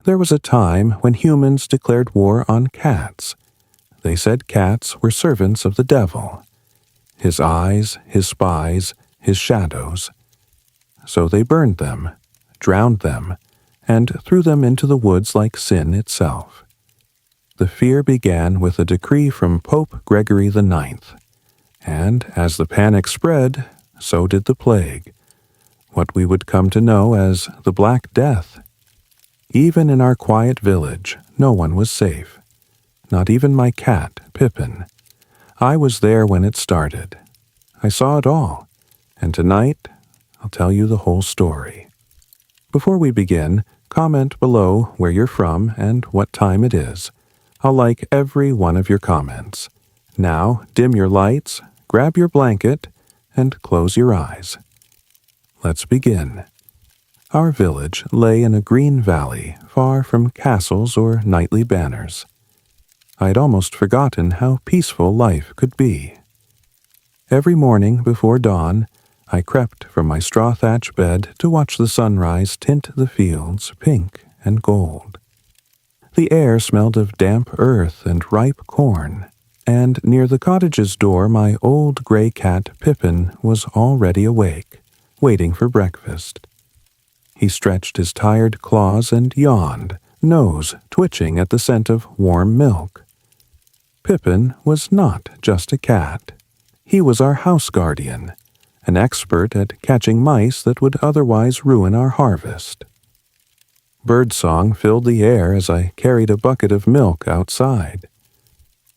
There was a time when humans declared war on cats. They said cats were servants of the devil, his eyes, his spies, his shadows. So they burned them, drowned them, and threw them into the woods like sin itself. The fear began with a decree from Pope Gregory IX, and as the panic spread, so did the plague, what we would come to know as the Black Death. Even in our quiet village, no one was safe. Not even my cat, Pippin. I was there when it started. I saw it all, and tonight I'll tell you the whole story. Before we begin, comment below where you're from and what time it is. I'll like every one of your comments. Now, dim your lights, grab your blanket, and close your eyes. Let's begin. Our village lay in a green valley, far from castles or knightly banners. I'd almost forgotten how peaceful life could be. Every morning before dawn, I crept from my straw-thatch bed to watch the sunrise tint the fields pink and gold. The air smelled of damp earth and ripe corn, and near the cottage's door my old gray cat Pippin was already awake, waiting for breakfast. He stretched his tired claws and yawned, nose twitching at the scent of warm milk. Pippin was not just a cat. He was our house guardian, an expert at catching mice that would otherwise ruin our harvest. Birdsong filled the air as I carried a bucket of milk outside.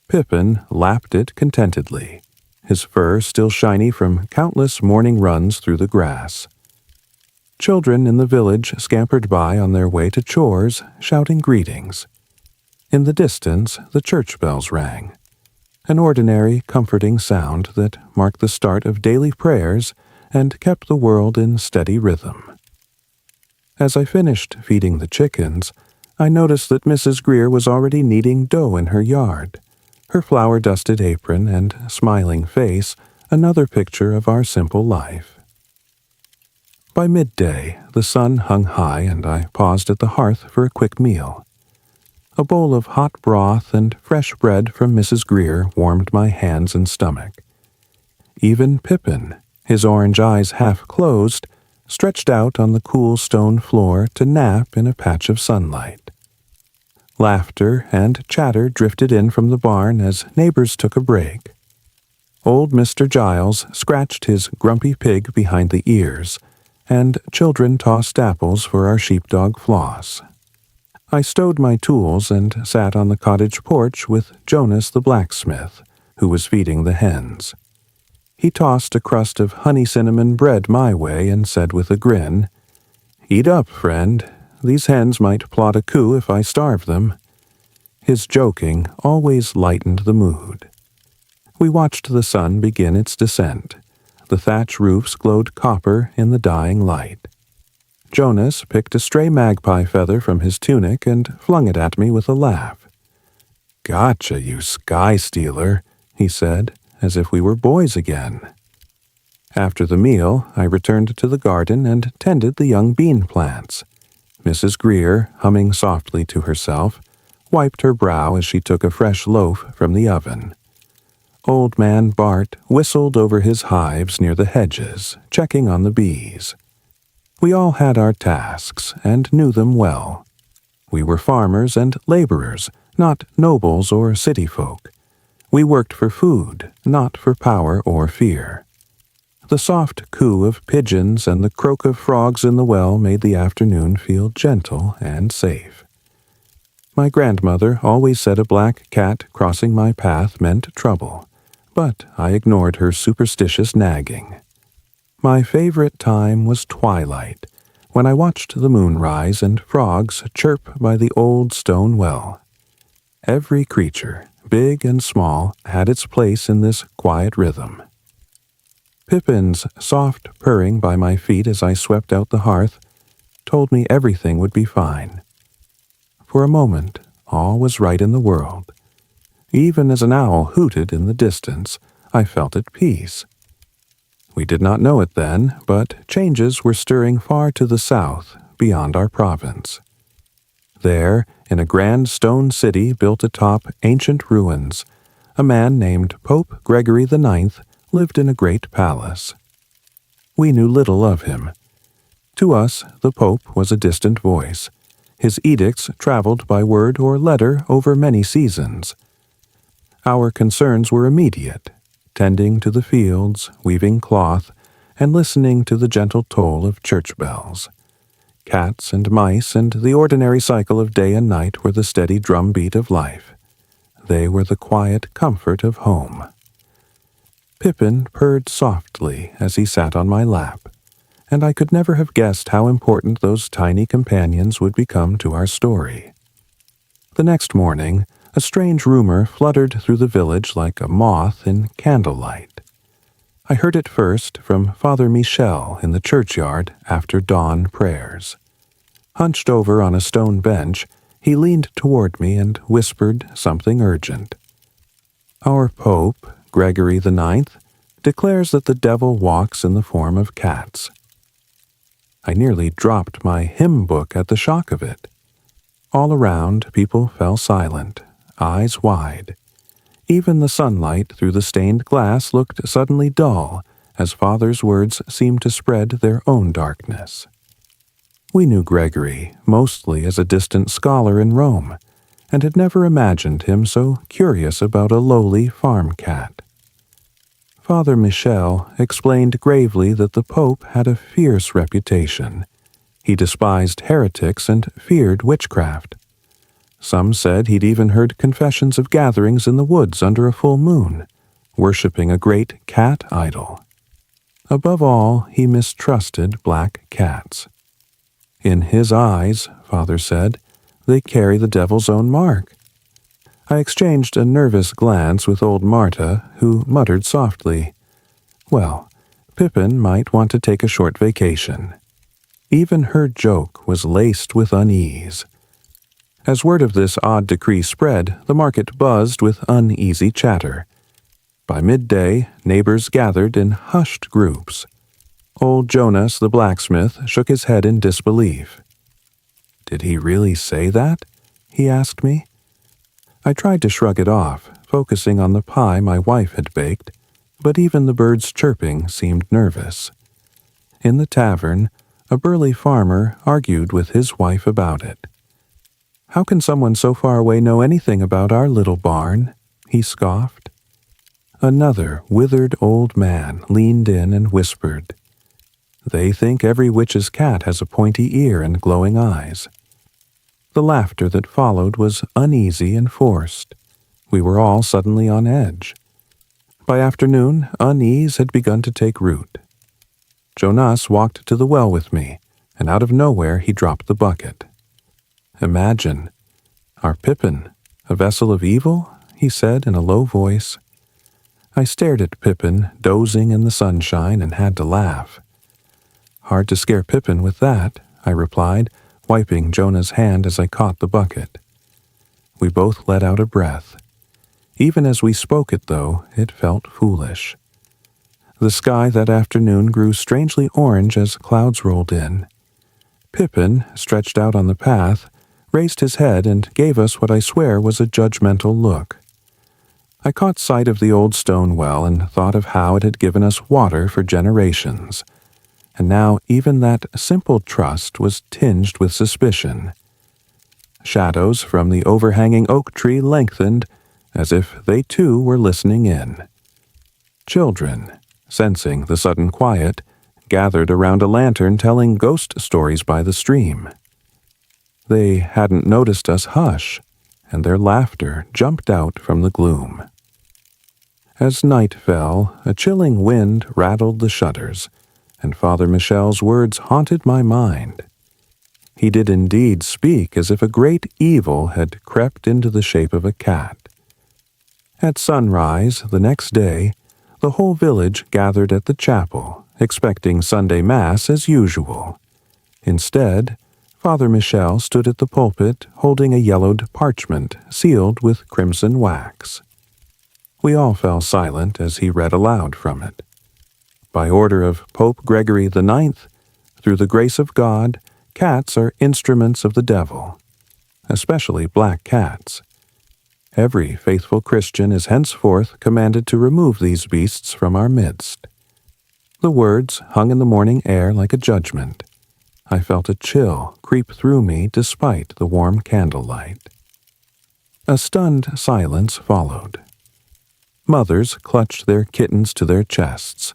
Pippin lapped it contentedly, his fur still shiny from countless morning runs through the grass. Children in the village scampered by on their way to chores, shouting greetings. In the distance, the church bells rang, an ordinary, comforting sound that marked the start of daily prayers and kept the world in steady rhythm. As I finished feeding the chickens, I noticed that Mrs. Greer was already kneading dough in her yard, her flour-dusted apron and smiling face another picture of our simple life. By midday, the sun hung high and I paused at the hearth for a quick meal. A bowl of hot broth and fresh bread from Mrs. Greer warmed my hands and stomach. Even Pippin, his orange eyes half closed, stretched out on the cool stone floor to nap in a patch of sunlight. Laughter and chatter drifted in from the barn as neighbors took a break. Old Mr. Giles scratched his grumpy pig behind the ears, and children tossed apples for our sheepdog Floss. I stowed my tools and sat on the cottage porch with Jonas the blacksmith, who was feeding the hens. He tossed a crust of honey-cinnamon bread my way and said with a grin, "Eat up, friend. These hens might plot a coup if I starve them." His joking always lightened the mood. We watched the sun begin its descent. The thatch roofs glowed copper in the dying light. Jonas picked a stray magpie feather from his tunic and flung it at me with a laugh. "Gotcha, you sky stealer," he said, as if we were boys again. After the meal, I returned to the garden and tended the young bean plants. Mrs. Greer, humming softly to herself, wiped her brow as she took a fresh loaf from the oven. Old Man Bart whistled over his hives near the hedges, checking on the bees. We all had our tasks and knew them well. We were farmers and laborers, not nobles or city folk. We worked for food, not for power or fear. The soft coo of pigeons and the croak of frogs in the well made the afternoon feel gentle and safe. My grandmother always said a black cat crossing my path meant trouble, but I ignored her superstitious nagging. My favorite time was twilight, when I watched the moon rise and frogs chirp by the old stone well. Every creature, big and small, had its place in this quiet rhythm. Pippin's soft purring by my feet as I swept out the hearth told me everything would be fine. For a moment, all was right in the world. Even as an owl hooted in the distance, I felt at peace. We did not know it then, but changes were stirring far to the south, beyond our province. There, in a grand stone city built atop ancient ruins, a man named Pope Gregory IX lived in a great palace. We knew little of him. To us, the Pope was a distant voice. His edicts traveled by word or letter over many seasons. Our concerns were immediate, tending to the fields, weaving cloth, and listening to the gentle toll of church bells. Cats and mice and the ordinary cycle of day and night were the steady drumbeat of life. They were the quiet comfort of home. Pippin purred softly as he sat on my lap, and I could never have guessed how important those tiny companions would become to our story. The next morning, a strange rumor fluttered through the village like a moth in candlelight. I heard it first from Father Michel in the churchyard after dawn prayers. Hunched over on a stone bench, he leaned toward me and whispered something urgent. Our Pope, Gregory IX, declares that the devil walks in the form of cats. I nearly dropped my hymn book at the shock of it. All around, people fell silent, eyes wide. Even the sunlight through the stained glass looked suddenly dull, as Father's words seemed to spread their own darkness. We knew Gregory mostly as a distant scholar in Rome, and had never imagined him so curious about a lowly farm cat. Father Michel explained gravely that the Pope had a fierce reputation. He despised heretics and feared witchcraft. Some said he'd even heard confessions of gatherings in the woods under a full moon, worshipping a great cat idol. Above all, he mistrusted black cats. In his eyes, Father said, they carry the devil's own mark. I exchanged a nervous glance with old Marta, who muttered softly, "Well, Pippin might want to take a short vacation." Even her joke was laced with unease. As word of this odd decree spread, the market buzzed with uneasy chatter. By midday, neighbors gathered in hushed groups. Old Jonas the blacksmith shook his head in disbelief. "Did he really say that?" he asked me. I tried to shrug it off, focusing on the pie my wife had baked, but even the birds chirping seemed nervous. In the tavern, a burly farmer argued with his wife about it. "How can someone so far away know anything about our little barn?" he scoffed. Another withered old man leaned in and whispered, "They think every witch's cat has a pointy ear and glowing eyes." The laughter that followed was uneasy and forced. We were all suddenly on edge. By afternoon, unease had begun to take root. Jonas walked to the well with me, and out of nowhere he dropped the bucket. "Imagine, our Pippin, a vessel of evil?" he said in a low voice. I stared at Pippin, dozing in the sunshine, and had to laugh. "Hard to scare Pippin with that," I replied, wiping Jonah's hand as I caught the bucket. We both let out a breath. Even as we spoke it, though, it felt foolish. The sky that afternoon grew strangely orange as clouds rolled in. Pippin, stretched out on the path, raised his head and gave us what I swear was a judgmental look. I caught sight of the old stone well and thought of how it had given us water for generations. And now even that simple trust was tinged with suspicion. Shadows from the overhanging oak tree lengthened, as if they too were listening in. Children, sensing the sudden quiet, gathered around a lantern telling ghost stories by the stream. They hadn't noticed us hush, and their laughter jumped out from the gloom. As night fell, a chilling wind rattled the shutters, and Father Michel's words haunted my mind. He did indeed speak as if a great evil had crept into the shape of a cat. At sunrise the next day, the whole village gathered at the chapel, expecting Sunday Mass as usual. Instead, Father Michel stood at the pulpit holding a yellowed parchment sealed with crimson wax. We all fell silent as he read aloud from it. By order of Pope Gregory IX, through the grace of God, cats are instruments of the devil. especially black cats. Every faithful Christian is henceforth commanded to remove these beasts from our midst. The words hung in the morning air like a judgment. I felt a chill creep through me despite the warm candlelight. A stunned silence followed. Mothers clutched their kittens to their chests.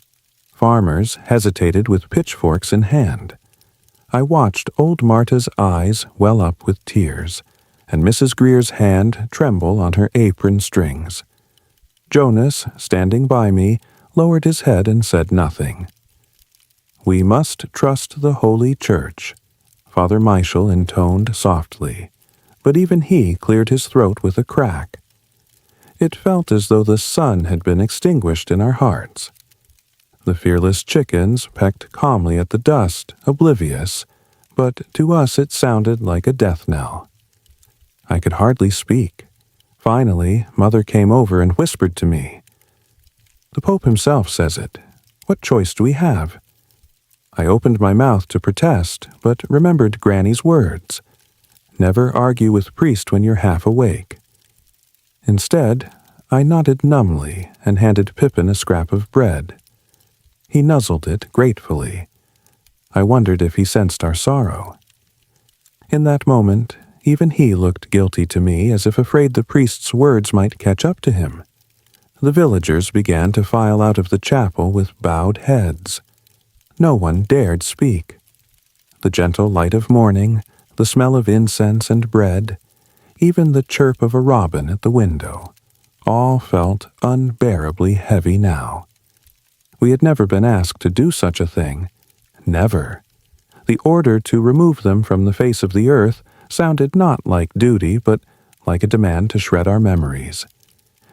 Farmers hesitated with pitchforks in hand. I watched old Marta's eyes well up with tears, and Mrs. Greer's hand tremble on her apron strings. Jonas, standing by me, lowered his head and said nothing. "We must trust the Holy Church," Father Michael intoned softly, but even he cleared his throat with a crack. It felt as though the sun had been extinguished in our hearts. The fearless chickens pecked calmly at the dust, oblivious, but to us it sounded like a death knell. I could hardly speak. Finally, Mother came over and whispered to me, "The Pope himself says it. What choice do we have?" I opened my mouth to protest, but remembered Granny's words. Never argue with priest when you're half awake. Instead, I nodded numbly and handed Pippin a scrap of bread. He nuzzled it gratefully. I wondered if he sensed our sorrow. In that moment, even he looked guilty to me, as if afraid the priest's words might catch up to him. The villagers began to file out of the chapel with bowed heads. No one dared speak. The gentle light of morning, the smell of incense and bread, even the chirp of a robin at the window, all felt unbearably heavy now. We had never been asked to do such a thing. Never. The order to remove them from the face of the earth sounded not like duty, but like a demand to shred our memories.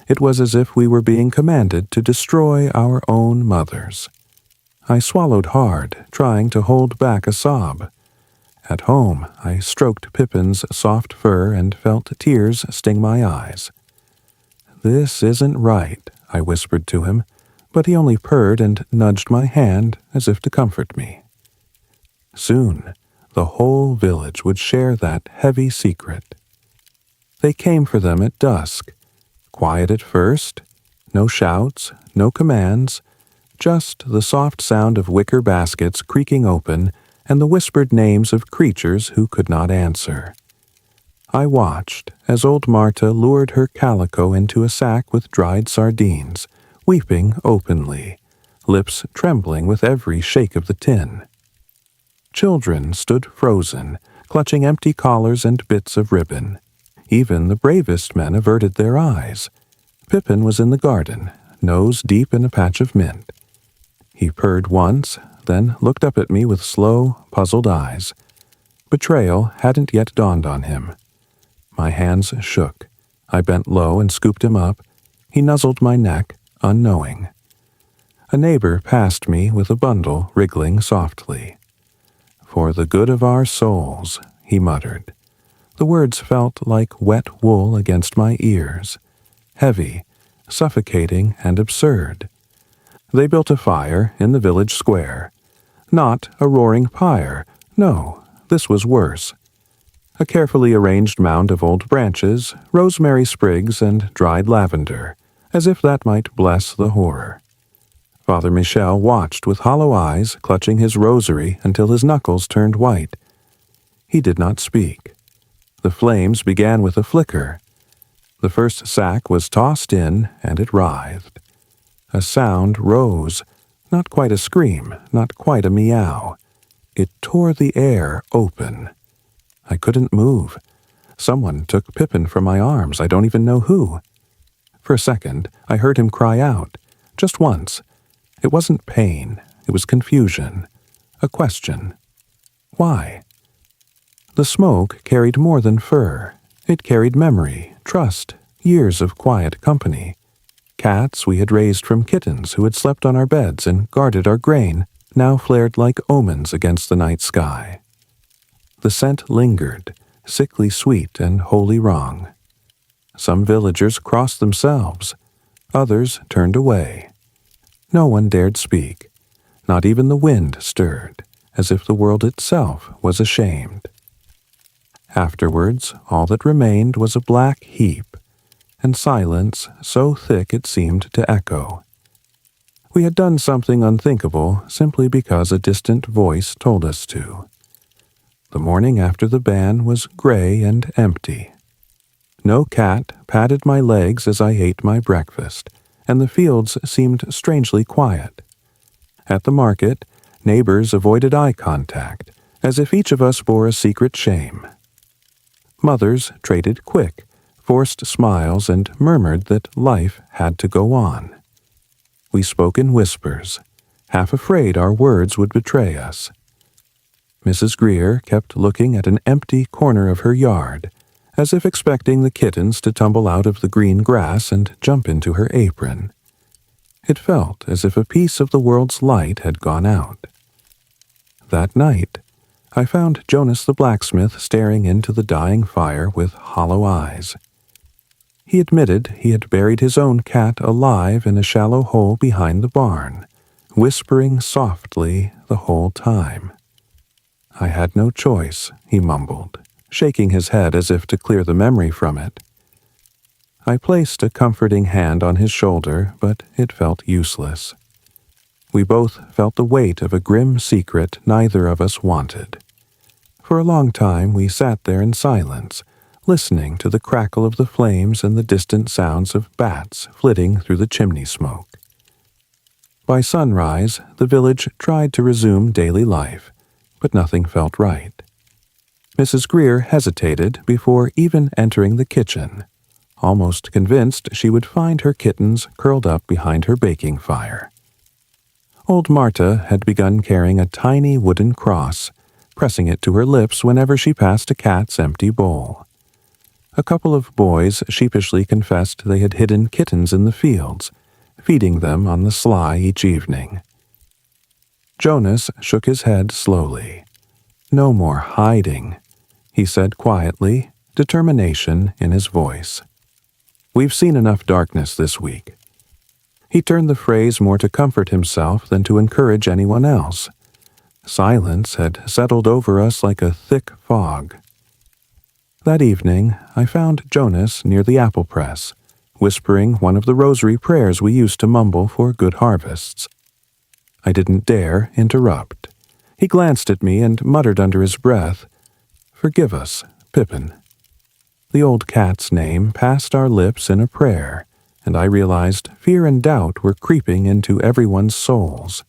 It was as if we were being commanded to destroy our own mothers. I swallowed hard, trying to hold back a sob. At home, I stroked Pippin's soft fur and felt tears sting my eyes. "This isn't right," I whispered to him, but he only purred and nudged my hand as if to comfort me. Soon, the whole village would share that heavy secret. They came for them at dusk, quiet at first, no shouts, no commands, just the soft sound of wicker baskets creaking open and the whispered names of creatures who could not answer. I watched as old Marta lured her calico into a sack with dried sardines, weeping openly, lips trembling with every shake of the tin. Children stood frozen, clutching empty collars and bits of ribbon. Even the bravest men averted their eyes. Pippin was in the garden, nose deep in a patch of mint. He purred once, then looked up at me with slow, puzzled eyes. Betrayal hadn't yet dawned on him. My hands shook. I bent low and scooped him up. He nuzzled my neck, unknowing. A neighbor passed me with a bundle wriggling softly. "For the good of our souls," he muttered. The words felt like wet wool against my ears, heavy, suffocating, and absurd. They built a fire in the village square. Not a roaring pyre. No, this was worse. A carefully arranged mound of old branches, rosemary sprigs, and dried lavender, as if that might bless the horror. Father Michel watched with hollow eyes, clutching his rosary until his knuckles turned white. He did not speak. The flames began with a flicker. The first sack was tossed in, and it writhed. A sound rose, not quite a scream, not quite a meow. It tore the air open. I couldn't move. Someone took Pippin from my arms, I don't even know who. For a second, I heard him cry out, just once. It wasn't pain, it was confusion, a question. Why? The smoke carried more than fur. It carried memory, trust, years of quiet company. Cats we had raised from kittens who had slept on our beds and guarded our grain now flared like omens against the night sky. The scent lingered, sickly sweet and wholly wrong. Some villagers crossed themselves. Others turned away. No one dared speak. Not even the wind stirred, as if the world itself was ashamed. Afterwards, all that remained was a black heap, and silence so thick it seemed to echo. We had done something unthinkable simply because a distant voice told us to. The morning after the ban was gray and empty. No cat patted my legs as I ate my breakfast, and the fields seemed strangely quiet. At the market, neighbors avoided eye contact, as if each of us bore a secret shame. Mothers traded quick, forced smiles, and murmured that life had to go on. We spoke in whispers, half afraid our words would betray us. Mrs. Greer kept looking at an empty corner of her yard, as if expecting the kittens to tumble out of the green grass and jump into her apron. It felt as if a piece of the world's light had gone out. That night, I found Jonas the blacksmith staring into the dying fire with hollow eyes. He admitted he had buried his own cat alive in a shallow hole behind the barn, whispering softly the whole time. "I had no choice," he mumbled, shaking his head as if to clear the memory from it. I placed a comforting hand on his shoulder, but it felt useless. We both felt the weight of a grim secret neither of us wanted. For a long time we sat there in silence, listening to the crackle of the flames and the distant sounds of bats flitting through the chimney smoke. By sunrise, the village tried to resume daily life, but nothing felt right. Mrs. Greer hesitated before even entering the kitchen, almost convinced she would find her kittens curled up behind her baking fire. Old Marta had begun carrying a tiny wooden cross, pressing it to her lips whenever she passed a cat's empty bowl. A couple of boys sheepishly confessed they had hidden kittens in the fields, feeding them on the sly each evening. Jonas shook his head slowly. "No more hiding," he said quietly, determination in his voice. "We've seen enough darkness this week." He turned the phrase more to comfort himself than to encourage anyone else. Silence had settled over us like a thick fog. That evening, I found Jonas near the apple press, whispering one of the rosary prayers we used to mumble for good harvests. I didn't dare interrupt. He glanced at me and muttered under his breath, "Forgive us, Pippin." The old cat's name passed our lips in a prayer, and I realized fear and doubt were creeping into everyone's souls.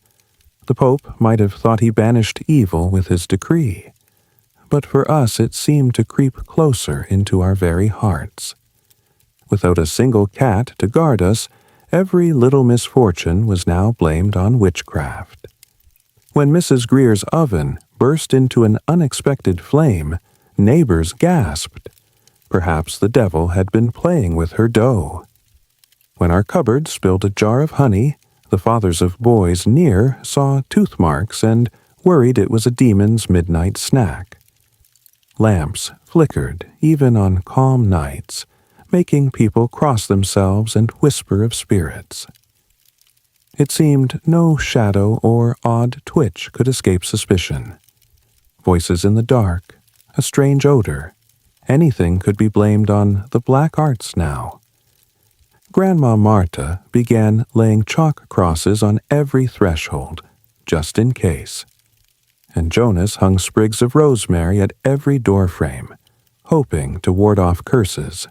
The Pope might have thought he banished evil with his decree, but for us it seemed to creep closer into our very hearts. Without a single cat to guard us, every little misfortune was now blamed on witchcraft. When Mrs. Greer's oven burst into an unexpected flame, neighbors gasped. Perhaps the devil had been playing with her dough. When our cupboard spilled a jar of honey, the fathers of boys near saw tooth marks and worried it was a demon's midnight snack. Lamps flickered even on calm nights, making people cross themselves and whisper of spirits. It seemed no shadow or odd twitch could escape suspicion. Voices in the dark, a strange odor, anything could be blamed on the black arts now. Grandma Marta began laying chalk crosses on every threshold, just in case. And Jonas hung sprigs of rosemary at every doorframe, hoping to ward off curses.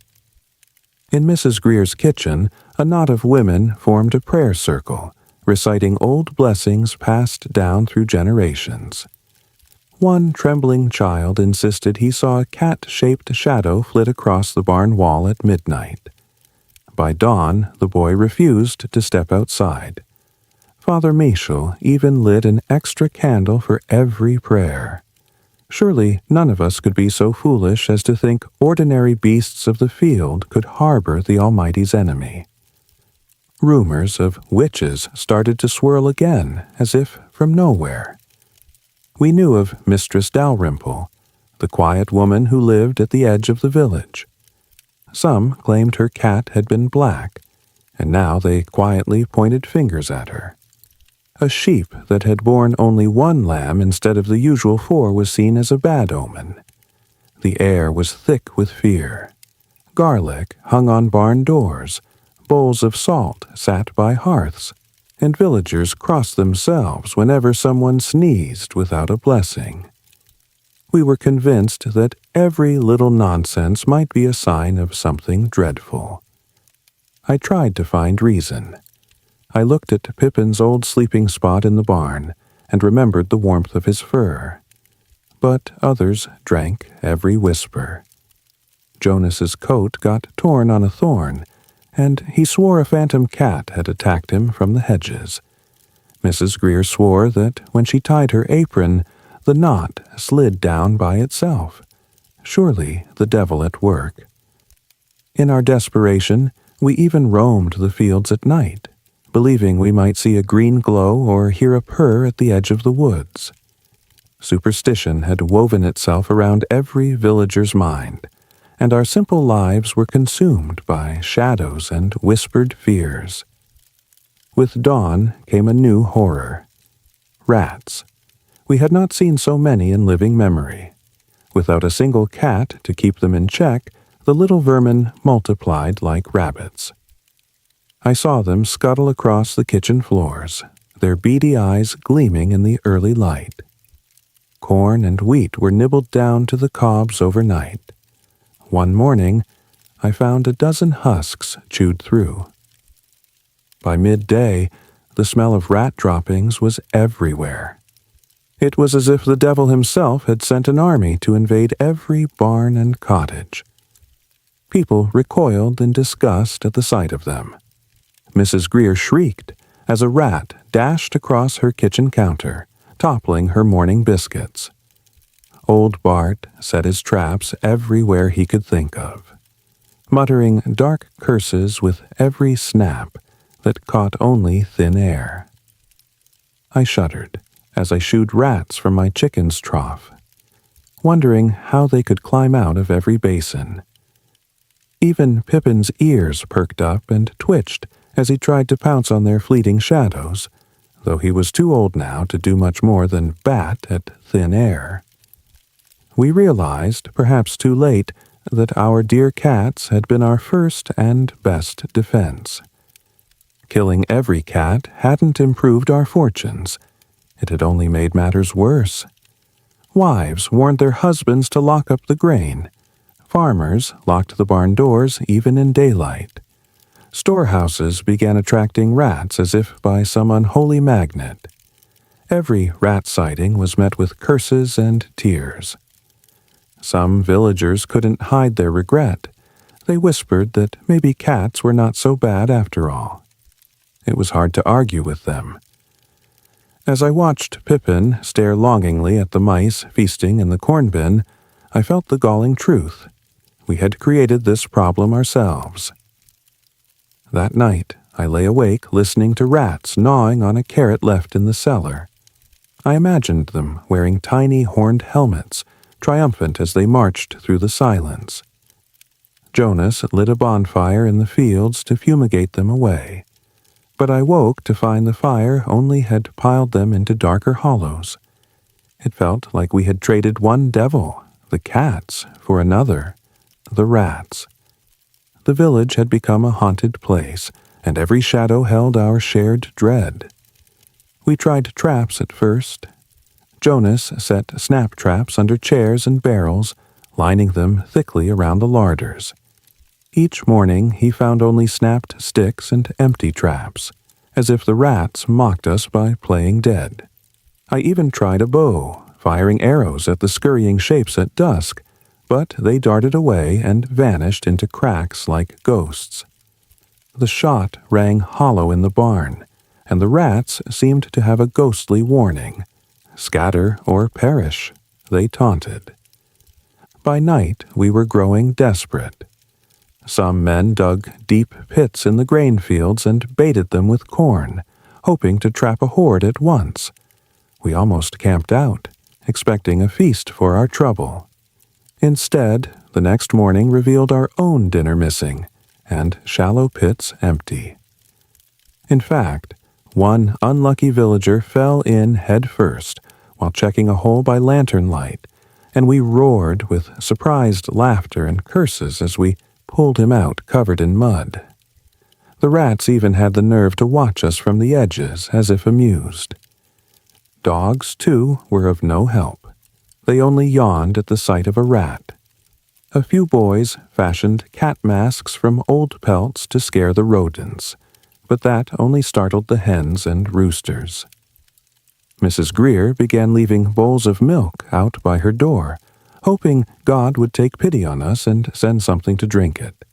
In Mrs. Greer's kitchen, a knot of women formed a prayer circle, reciting old blessings passed down through generations. One trembling child insisted he saw a cat-shaped shadow flit across the barn wall at midnight. By dawn, the boy refused to step outside. Father Michel even lit an extra candle for every prayer. Surely none of us could be so foolish as to think ordinary beasts of the field could harbor the Almighty's enemy. Rumors of witches started to swirl again, as if from nowhere. We knew of Mistress Dalrymple, the quiet woman who lived at the edge of the village. Some claimed her cat had been black, and now they quietly pointed fingers at her. A sheep that had borne only one lamb instead of the usual 4 was seen as a bad omen. The air was thick with fear. Garlic hung on barn doors, bowls of salt sat by hearths, and villagers crossed themselves whenever someone sneezed without a blessing. We were convinced that every little nonsense might be a sign of something dreadful. I tried to find reason. I looked at Pippin's old sleeping spot in the barn and remembered the warmth of his fur. But others drank every whisper. Jonas's coat got torn on a thorn, and he swore a phantom cat had attacked him from the hedges. Mrs. Greer swore that when she tied her apron, the knot slid down by itself. Surely the devil at work. In our desperation, we even roamed the fields at night, believing we might see a green glow or hear a purr at the edge of the woods. Superstition had woven itself around every villager's mind, and our simple lives were consumed by shadows and whispered fears. With dawn came a new horror. Rats. We had not seen so many in living memory. Without a single cat to keep them in check, the little vermin multiplied like rabbits. I saw them scuttle across the kitchen floors, their beady eyes gleaming in the early light. Corn and wheat were nibbled down to the cobs overnight. One morning, I found a dozen husks chewed through. By midday, the smell of rat droppings was everywhere. It was as if the devil himself had sent an army to invade every barn and cottage. People recoiled in disgust at the sight of them. Mrs. Greer shrieked as a rat dashed across her kitchen counter, toppling her morning biscuits. Old Bart set his traps everywhere he could think of, muttering dark curses with every snap that caught only thin air. I shuddered as I shooed rats from my chicken's trough, wondering how they could climb out of every basin. Even Pippin's ears perked up and twitched as he tried to pounce on their fleeting shadows, though he was too old now to do much more than bat at thin air. We realized, perhaps too late, that our dear cats had been our first and best defense. Killing every cat hadn't improved our fortunes. It had only made matters worse. Wives warned their husbands to lock up the grain. Farmers locked the barn doors even in daylight. Storehouses began attracting rats as if by some unholy magnet. Every rat sighting was met with curses and tears. Some villagers couldn't hide their regret. They whispered that maybe cats were not so bad after all. It was hard to argue with them. As I watched Pippin stare longingly at the mice feasting in the corn bin, I felt the galling truth. We had created this problem ourselves. That night, I lay awake listening to rats gnawing on a carrot left in the cellar. I imagined them wearing tiny horned helmets, triumphant as they marched through the silence. Jonas lit a bonfire in the fields to fumigate them away, but I woke to find the fire only had piled them into darker hollows. It felt like we had traded one devil, the cats, for another, the rats. The village had become a haunted place, and every shadow held our shared dread. We tried traps at first. Jonas set snap traps under chairs and barrels, lining them thickly around the larders. Each morning he found only snapped sticks and empty traps, as if the rats mocked us by playing dead. I even tried a bow, firing arrows at the scurrying shapes at dusk, but they darted away and vanished into cracks like ghosts. The shot rang hollow in the barn, and the rats seemed to have a ghostly warning. Scatter or perish, they taunted. By night we were growing desperate. Some men dug deep pits in the grain fields and baited them with corn, hoping to trap a horde at once. We almost camped out, expecting a feast for our trouble. Instead, the next morning revealed our own dinner missing, and shallow pits empty. In fact, one unlucky villager fell in head first while checking a hole by lantern light, and we roared with surprised laughter and curses as we pulled him out covered in mud. The rats even had the nerve to watch us from the edges as if amused. Dogs, too, were of no help. They only yawned at the sight of a rat. A few boys fashioned cat masks from old pelts to scare the rodents, but that only startled the hens and roosters. Mrs. Greer began leaving bowls of milk out by her door, hoping God would take pity on us and send something to drink it.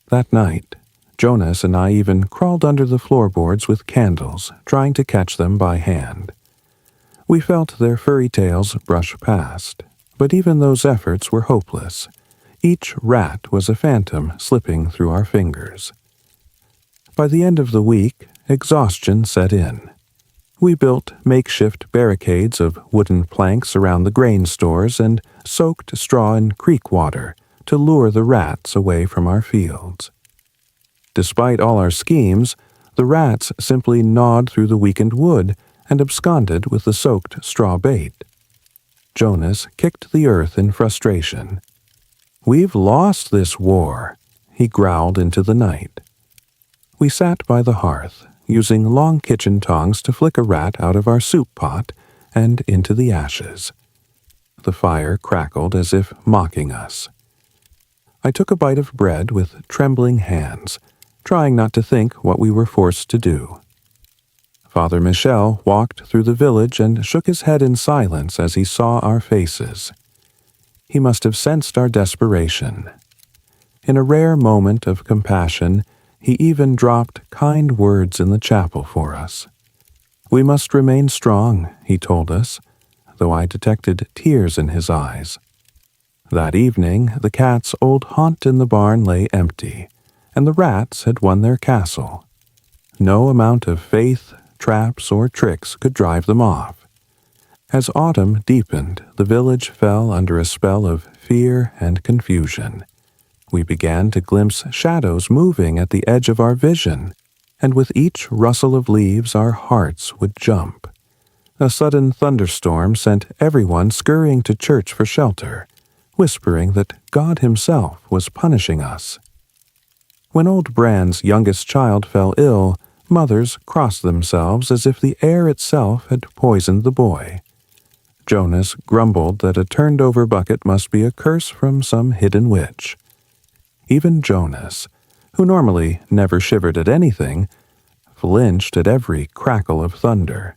That night, Jonas and I even crawled under the floorboards with candles, trying to catch them by hand. We felt their furry tails brush past, but even those efforts were hopeless. Each rat was a phantom slipping through our fingers. By the end of the week, exhaustion set in. We built makeshift barricades of wooden planks around the grain stores and soaked straw in creek water to lure the rats away from our fields. Despite all our schemes, the rats simply gnawed through the weakened wood and absconded with the soaked straw bait. Jonas kicked the earth in frustration. "We've lost this war," he growled into the night. We sat by the hearth, using long kitchen tongs to flick a rat out of our soup pot and into the ashes. The fire crackled as if mocking us. I took a bite of bread with trembling hands, trying not to think what we were forced to do. Father Michel walked through the village and shook his head in silence as he saw our faces. He must have sensed our desperation. In a rare moment of compassion, he even dropped kind words in the chapel for us. "We must remain strong," he told us, though I detected tears in his eyes. That evening, the cat's old haunt in the barn lay empty, and the rats had won their castle. No amount of faith, traps, or tricks could drive them off. As autumn deepened, the village fell under a spell of fear and confusion. We began to glimpse shadows moving at the edge of our vision, and with each rustle of leaves our hearts would jump. A sudden thunderstorm sent everyone scurrying to church for shelter, whispering that God himself was punishing us. When old Bran's youngest child fell ill, mothers crossed themselves as if the air itself had poisoned the boy. Jonas grumbled that a turned-over bucket must be a curse from some hidden witch. Even Jonas, who normally never shivered at anything, flinched at every crackle of thunder.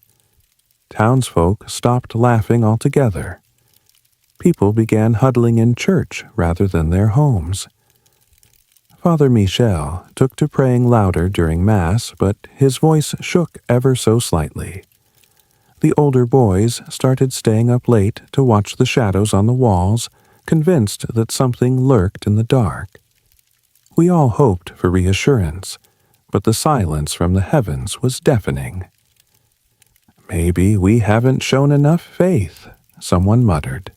Townsfolk stopped laughing altogether. People began huddling in church rather than their homes. Father Michel took to praying louder during Mass, but his voice shook ever so slightly. The older boys started staying up late to watch the shadows on the walls, convinced that something lurked in the dark. We all hoped for reassurance, but the silence from the heavens was deafening. "Maybe we haven't shown enough faith," someone muttered.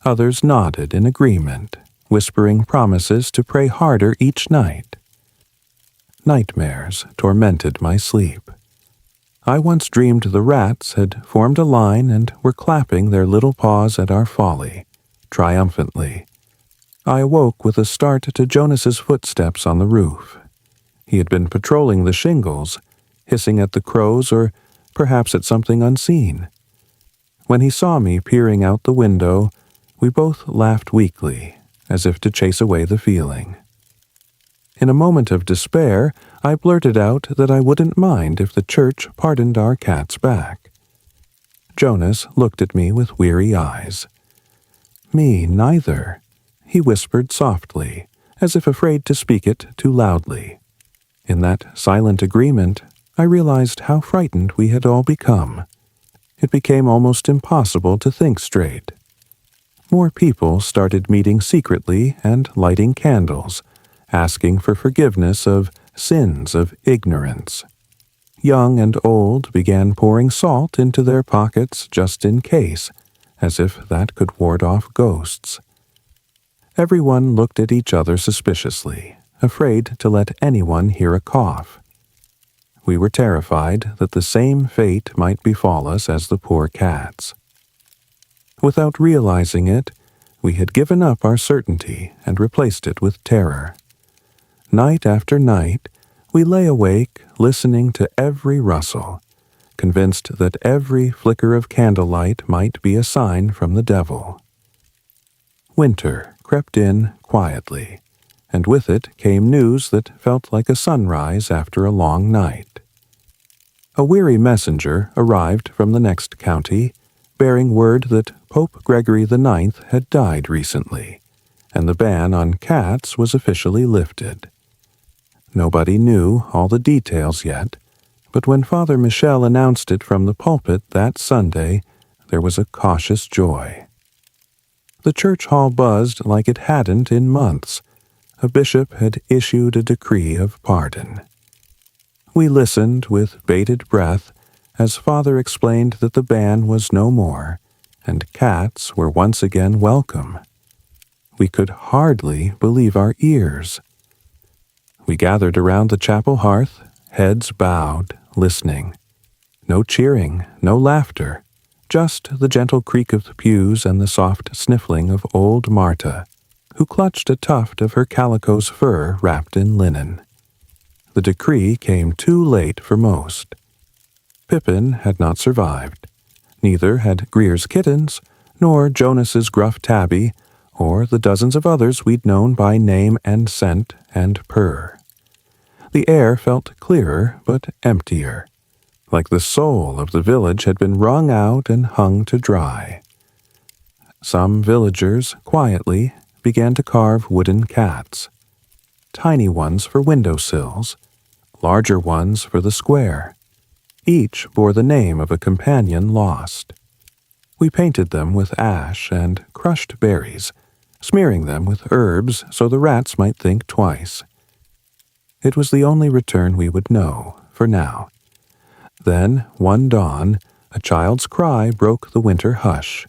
Others nodded in agreement, whispering promises to pray harder each night. Nightmares tormented my sleep. I once dreamed the rats had formed a line and were clapping their little paws at our folly, triumphantly. I awoke with a start to Jonas's footsteps on the roof. He had been patrolling the shingles, hissing at the crows or perhaps at something unseen. When he saw me peering out the window, we both laughed weakly, as if to chase away the feeling. In a moment of despair, I blurted out that I wouldn't mind if the church pardoned our cat's back. Jonas looked at me with weary eyes. "Me neither," he whispered softly, as if afraid to speak it too loudly. In that silent agreement, I realized how frightened we had all become. It became almost impossible to think straight. More people started meeting secretly and lighting candles, asking for forgiveness of sins of ignorance. Young and old began pouring salt into their pockets just in case, as if that could ward off ghosts. Everyone looked at each other suspiciously, afraid to let anyone hear a cough. We were terrified that the same fate might befall us as the poor cats. Without realizing it, we had given up our certainty and replaced it with terror. Night after night, we lay awake listening to every rustle, convinced that every flicker of candlelight might be a sign from the devil. Winter crept in quietly, and with it came news that felt like a sunrise after a long night. A weary messenger arrived from the next county, bearing word that Pope Gregory IX had died recently, and the ban on cats was officially lifted. Nobody knew all the details yet, but when Father Michel announced it from the pulpit that Sunday, there was a cautious joy. The church hall buzzed like it hadn't in months. A bishop had issued a decree of pardon. We listened with bated breath as Father explained that the ban was no more, and cats were once again welcome. We could hardly believe our ears. We gathered around the chapel hearth, heads bowed, listening. No cheering, no laughter, just the gentle creak of the pews and the soft sniffling of old Marta, who clutched a tuft of her calico's fur wrapped in linen. The decree came too late for most. Pippin had not survived. Neither had Greer's kittens, nor Jonas's gruff tabby, or the dozens of others we'd known by name and scent and purr. The air felt clearer but emptier, like the soul of the village had been wrung out and hung to dry. Some villagers, quietly, began to carve wooden cats. Tiny ones for windowsills, larger ones for the square. Each bore the name of a companion lost. We painted them with ash and crushed berries, smearing them with herbs so the rats might think twice. It was the only return we would know, for now. Then, one dawn, a child's cry broke the winter hush.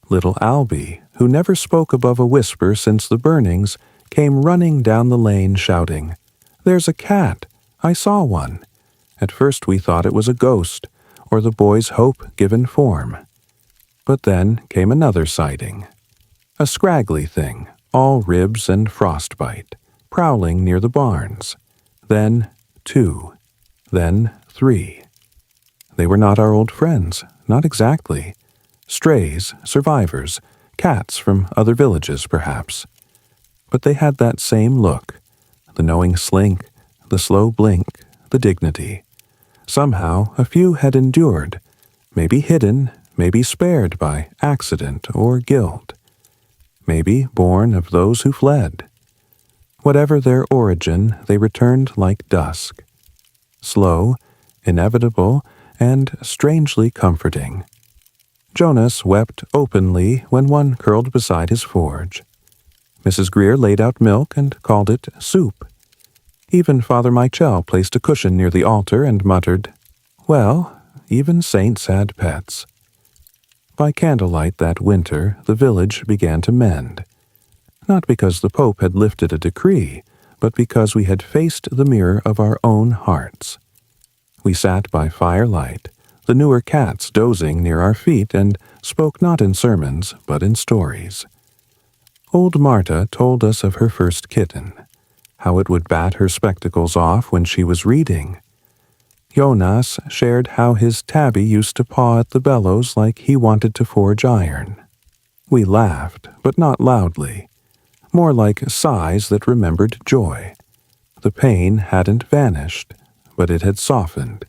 Little Albie, who never spoke above a whisper since the burnings, came running down the lane shouting, "There's a cat! I saw one!" At first we thought it was a ghost, or the boy's hope given form. But then came another sighting. A scraggly thing, all ribs and frostbite, prowling near the barns. Then 2. Then 3. They were not our old friends, not exactly. Strays, survivors, cats from other villages perhaps. But they had that same look, the knowing slink, the slow blink, the dignity. Somehow a few had endured, maybe hidden, maybe spared by accident or guilt, maybe born of those who fled. Whatever their origin, they returned like dusk. Slow, inevitable, and strangely comforting. Jonas wept openly when one curled beside his forge. Mrs. Greer laid out milk and called it soup. Even Father Michel placed a cushion near the altar and muttered, "Well, even saints had pets." By candlelight that winter, the village began to mend. Not because the Pope had lifted a decree, but because we had faced the mirror of our own hearts. We sat by firelight, the newer cats dozing near our feet, and spoke not in sermons, but in stories. Old Marta told us of her first kitten, how it would bat her spectacles off when she was reading. Jonas shared how his tabby used to paw at the bellows like he wanted to forge iron. We laughed, but not loudly, more like sighs that remembered joy. The pain hadn't vanished, but it had softened.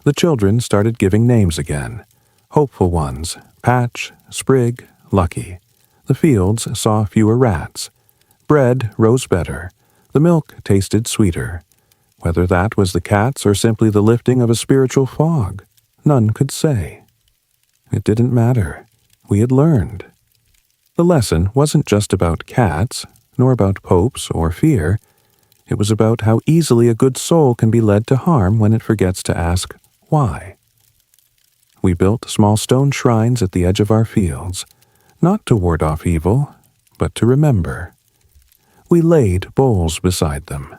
The children started giving names again, hopeful ones, Patch, Sprig, Lucky. The fields saw fewer rats. Bread rose better. The milk tasted sweeter. Whether that was the cats or simply the lifting of a spiritual fog, none could say. It didn't matter. We had learned. The lesson wasn't just about cats, nor about popes or fear. It was about how easily a good soul can be led to harm when it forgets to ask, why? We built small stone shrines at the edge of our fields, not to ward off evil, but to remember. We laid bowls beside them.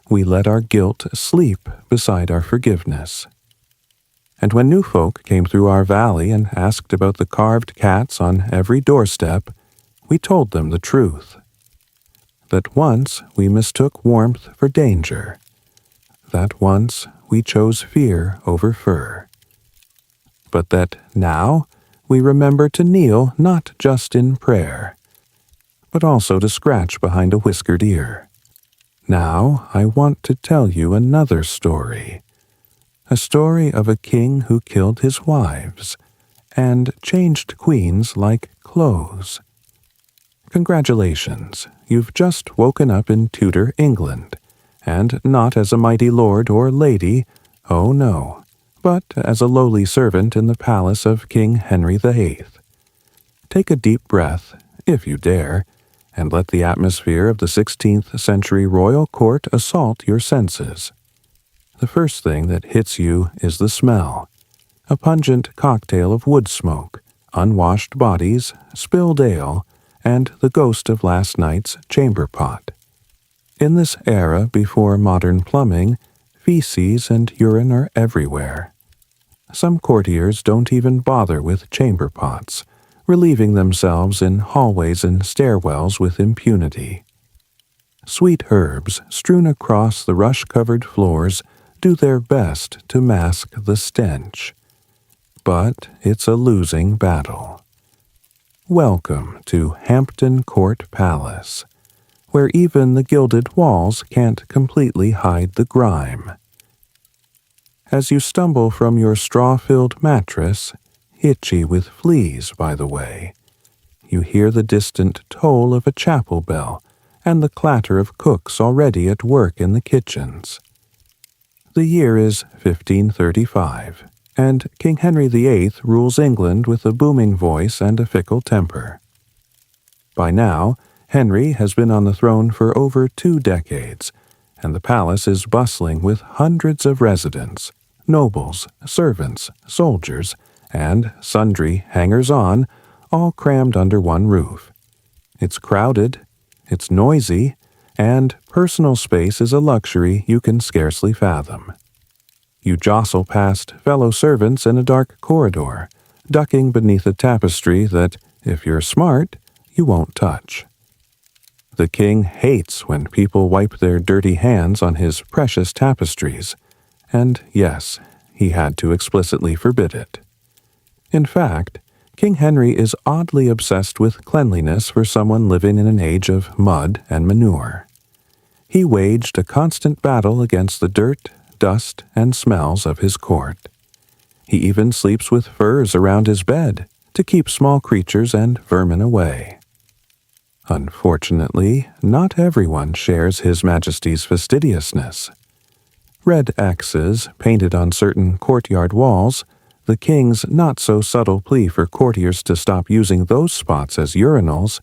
We let our guilt sleep beside our forgiveness. And when new folk came through our valley and asked about the carved cats on every doorstep, we told them the truth. That once we mistook warmth for danger. That once we chose fear over fur. But that now we remember to kneel not just in prayer, but also to scratch behind a whiskered ear. Now I want to tell you another story. A story of a king who killed his wives and changed queens like clothes. Congratulations, you've just woken up in Tudor England, and not as a mighty lord or lady, oh no, but as a lowly servant in the palace of King Henry VIII. Take a deep breath, if you dare, and let the atmosphere of the 16th century royal court assault your senses. The first thing that hits you is the smell, a pungent cocktail of wood smoke, unwashed bodies, spilled ale, and the ghost of last night's chamber pot. In this era before modern plumbing, feces and urine are everywhere. Some courtiers don't even bother with chamber pots, relieving themselves in hallways and stairwells with impunity. Sweet herbs strewn across the rush-covered floors do their best to mask the stench. But it's a losing battle. Welcome to Hampton Court Palace, where even the gilded walls can't completely hide the grime. As you stumble from your straw-filled mattress, itchy with fleas, by the way, you hear the distant toll of a chapel bell and the clatter of cooks already at work in the kitchens. The year is 1535, and King Henry VIII rules England with a booming voice and a fickle temper. By now, Henry has been on the throne for over 2 decades, and the palace is bustling with hundreds of residents, nobles, servants, soldiers, and sundry hangers-on, all crammed under one roof. It's crowded, it's noisy, and personal space is a luxury you can scarcely fathom. You jostle past fellow servants in a dark corridor, ducking beneath a tapestry that, if you're smart, you won't touch. The king hates when people wipe their dirty hands on his precious tapestries, and yes, he had to explicitly forbid it. In fact, King Henry is oddly obsessed with cleanliness for someone living in an age of mud and manure. He waged a constant battle against the dirt, dust, and smells of his court. He even sleeps with furs around his bed to keep small creatures and vermin away. Unfortunately, not everyone shares His Majesty's fastidiousness. Red X's painted on certain courtyard walls, the king's not-so-subtle plea for courtiers to stop using those spots as urinals,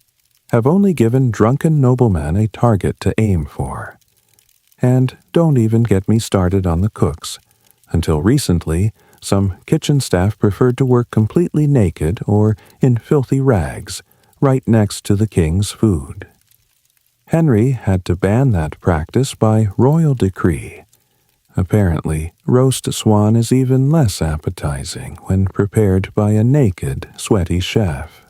have only given drunken noblemen a target to aim for. And don't even get me started on the cooks. Until recently, some kitchen staff preferred to work completely naked or in filthy rags, right next to the king's food. Henry had to ban that practice by royal decree. Apparently, roast swan is even less appetizing when prepared by a naked, sweaty chef.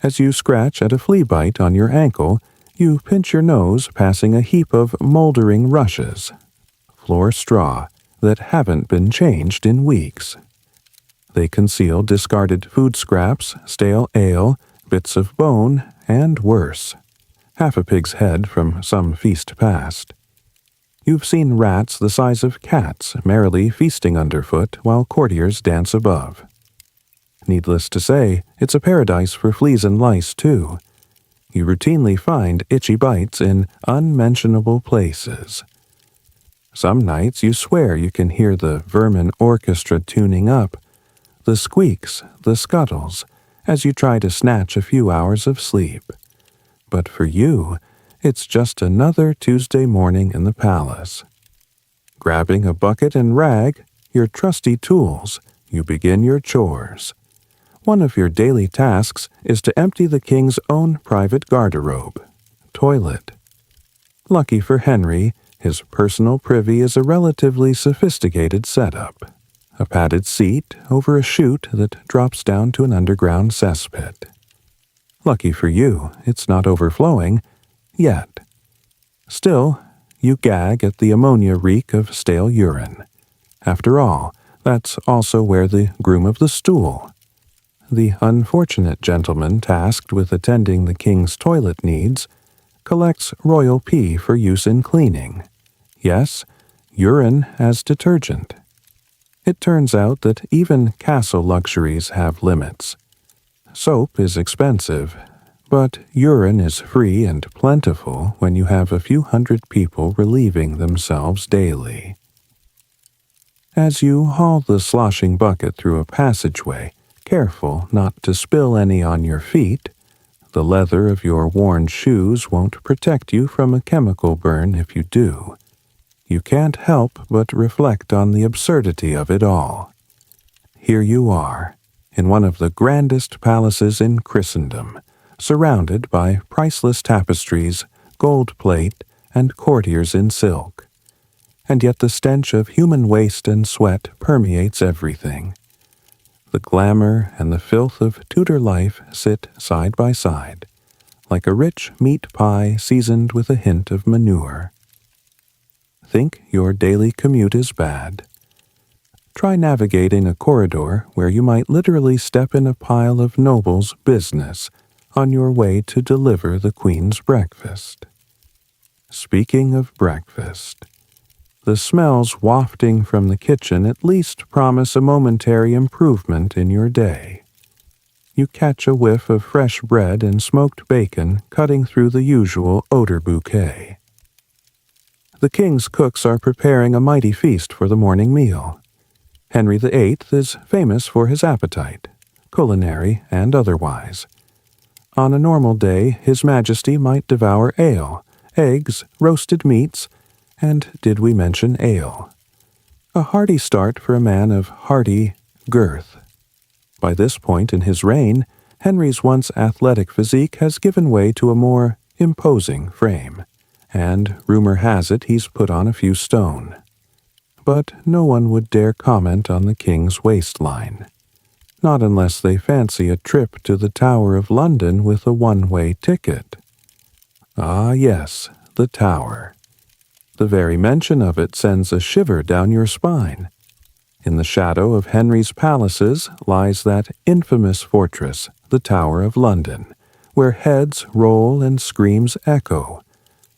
As you scratch at a flea bite on your ankle, you pinch your nose passing a heap of moldering rushes, floor straw, that haven't been changed in weeks. They conceal discarded food scraps, stale ale, bits of bone, and worse, half a pig's head from some feast past. You've seen rats the size of cats merrily feasting underfoot while courtiers dance above. Needless to say, it's a paradise for fleas and lice, too. You routinely find itchy bites in unmentionable places. Some nights you swear you can hear the vermin orchestra tuning up, the squeaks, the scuttles, as you try to snatch a few hours of sleep. But for you, it's just another Tuesday morning in the palace. Grabbing a bucket and rag, your trusty tools, you begin your chores. One of your daily tasks is to empty the king's own private garderobe, toilet. Lucky for Henry, his personal privy is a relatively sophisticated setup. a padded seat over a chute that drops down to an underground cesspit. Lucky for you, it's not overflowing, yet. Still, you gag at the ammonia reek of stale urine. After all, that's also where the groom of the stool, the unfortunate gentleman tasked with attending the king's toilet needs, collects royal pee for use in cleaning. Yes, urine as detergent. It turns out that even castle luxuries have limits. Soap is expensive, but urine is free and plentiful when you have a few hundred people relieving themselves daily. As you haul the sloshing bucket through a passageway, careful not to spill any on your feet, the leather of your worn shoes won't protect you from a chemical burn if you do. You can't help but reflect on the absurdity of it all. Here you are, in one of the grandest palaces in Christendom, surrounded by priceless tapestries, gold plate, and courtiers in silk. And yet the stench of human waste and sweat permeates everything. The glamour and the filth of Tudor life sit side by side, like a rich meat pie seasoned with a hint of manure. Think your daily commute is bad? Try navigating a corridor where you might literally step in a pile of nobles' business on your way to deliver the Queen's breakfast. Speaking of breakfast, the smells wafting from the kitchen at least promise a momentary improvement in your day. You catch a whiff of fresh bread and smoked bacon cutting through the usual odor bouquet. The king's cooks are preparing a mighty feast for the morning meal. Henry VIII is famous for his appetite, culinary and otherwise. On a normal day, His Majesty might devour ale, eggs, roasted meats, and did we mention ale? A hearty start for a man of hearty girth. By this point in his reign, Henry's once athletic physique has given way to a more imposing frame, and rumor has it he's put on a few stone. But no one would dare comment on the king's waistline, not unless they fancy a trip to the Tower of London with a one-way ticket. Ah yes, the Tower. The very mention of it sends a shiver down your spine. In the shadow of Henry's palaces lies that infamous fortress, the Tower of London, where heads roll and screams echo.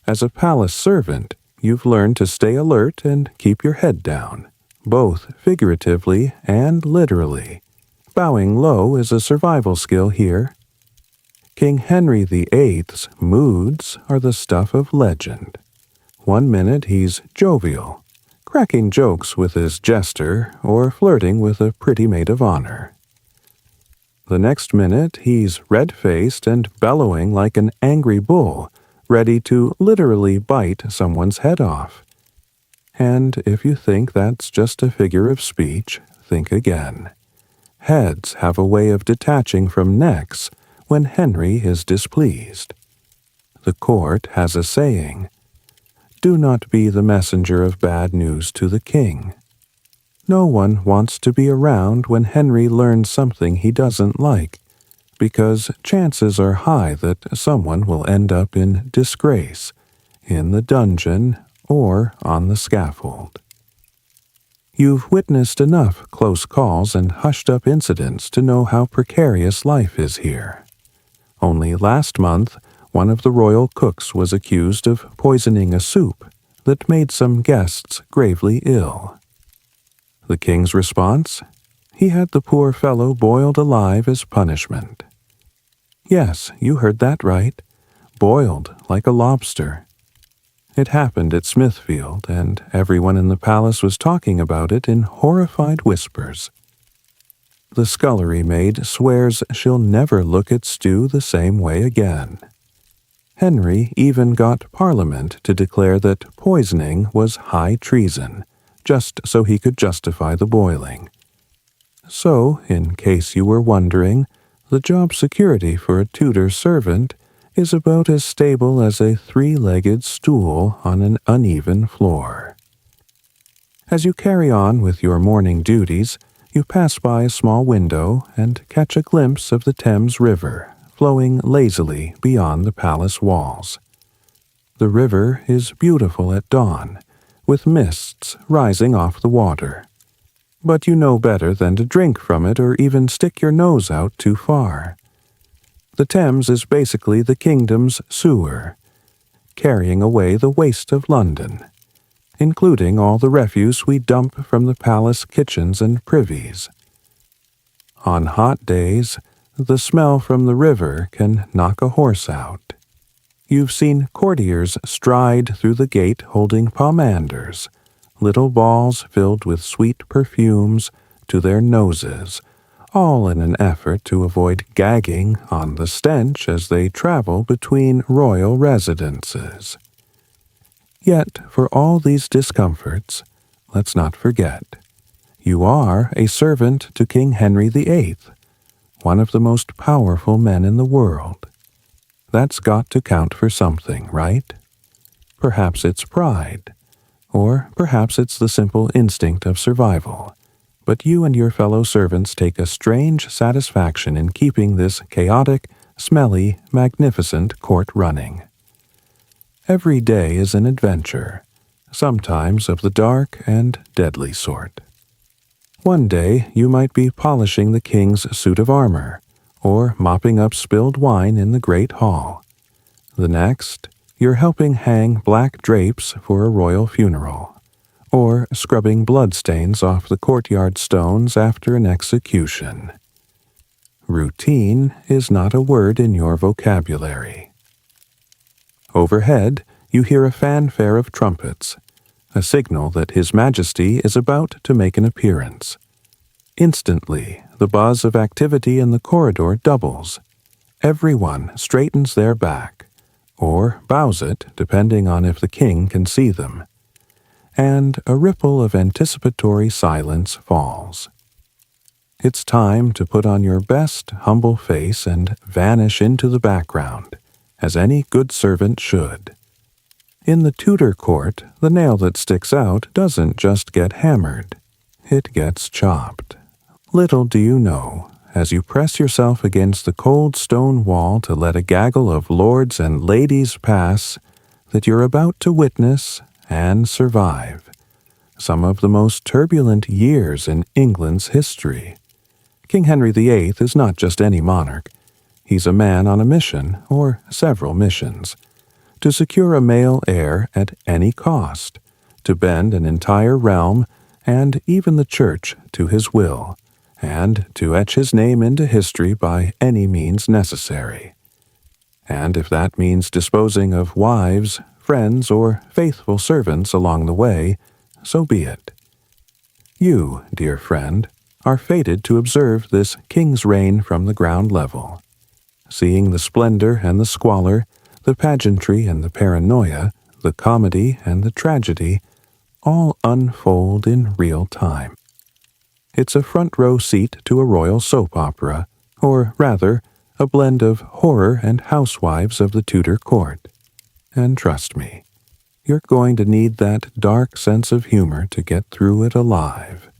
As a palace servant, you've learned to stay alert and keep your head down, both figuratively and literally. Bowing low is a survival skill here. King Henry VIII's moods are the stuff of legend. One minute he's jovial, cracking jokes with his jester or flirting with a pretty maid of honor. The next minute he's red-faced and bellowing like an angry bull, ready to literally bite someone's head off. And if you think that's just a figure of speech, think again. Heads have a way of detaching from necks when Henry is displeased. The court has a saying, "Do not be the messenger of bad news to the king." No one wants to be around when Henry learns something he doesn't like, because chances are high that someone will end up in disgrace, in the dungeon, or on the scaffold. You've witnessed enough close calls and hushed-up incidents to know how precarious life is here. Only last month, one of the royal cooks was accused of poisoning a soup that made some guests gravely ill. The king's response? He had the poor fellow boiled alive as punishment. Yes, you heard that right. Boiled like a lobster. It happened at Smithfield, and everyone in the palace was talking about it in horrified whispers. The scullery maid swears she'll never look at stew the same way again. Henry even got Parliament to declare that poisoning was high treason, just so he could justify the boiling. So, in case you were wondering, the job security for a Tudor servant is about as stable as a three-legged stool on an uneven floor. As you carry on with your morning duties, you pass by a small window and catch a glimpse of the Thames River flowing lazily beyond the palace walls. The river is beautiful at dawn, with mists rising off the water. But you know better than to drink from it or even stick your nose out too far. The Thames is basically the kingdom's sewer, carrying away the waste of London, including all the refuse we dump from the palace kitchens and privies. On hot days, the smell from the river can knock a horse out. You've seen courtiers stride through the gate holding pomanders, little balls filled with sweet perfumes, to their noses, all in an effort to avoid gagging on the stench as they travel between royal residences. Yet, for all these discomforts, let's not forget, you are a servant to King Henry VIII, one of the most powerful men in the world. That's got to count for something, right? Perhaps it's pride, or perhaps it's the simple instinct of survival. But you and your fellow servants take a strange satisfaction in keeping this chaotic, smelly, magnificent court running. Every day is an adventure, sometimes of the dark and deadly sort. One day you might be polishing the king's suit of armor, or mopping up spilled wine in the great hall. The next, you're helping hang black drapes for a royal funeral, or scrubbing bloodstains off the courtyard stones after an execution. Routine is not a word in your vocabulary. Overhead, you hear a fanfare of trumpets, a signal that His Majesty is about to make an appearance. Instantly, the buzz of activity in the corridor doubles. Everyone straightens their back, or bows it, depending on if the king can see them, and a ripple of anticipatory silence falls. It's time to put on your best humble face and vanish into the background, as any good servant should. In the Tudor court, the nail that sticks out doesn't just get hammered, it gets chopped. Little do you know, as you press yourself against the cold stone wall to let a gaggle of lords and ladies pass, that you're about to witness and survive some of the most turbulent years in England's history. King Henry VIII is not just any monarch. He's a man on a mission, or several missions, to secure a male heir at any cost, to bend an entire realm and even the church to his will, and to etch his name into history by any means necessary. And if that means disposing of wives, friends, or faithful servants along the way, so be it. You, dear friend, are fated to observe this king's reign from the ground level, seeing the splendor and the squalor, the pageantry and the paranoia, the comedy and the tragedy, all unfold in real time. It's a front-row seat to a royal soap opera, or rather, a blend of horror and housewives of the Tudor court. And trust me, you're going to need that dark sense of humor to get through it alive.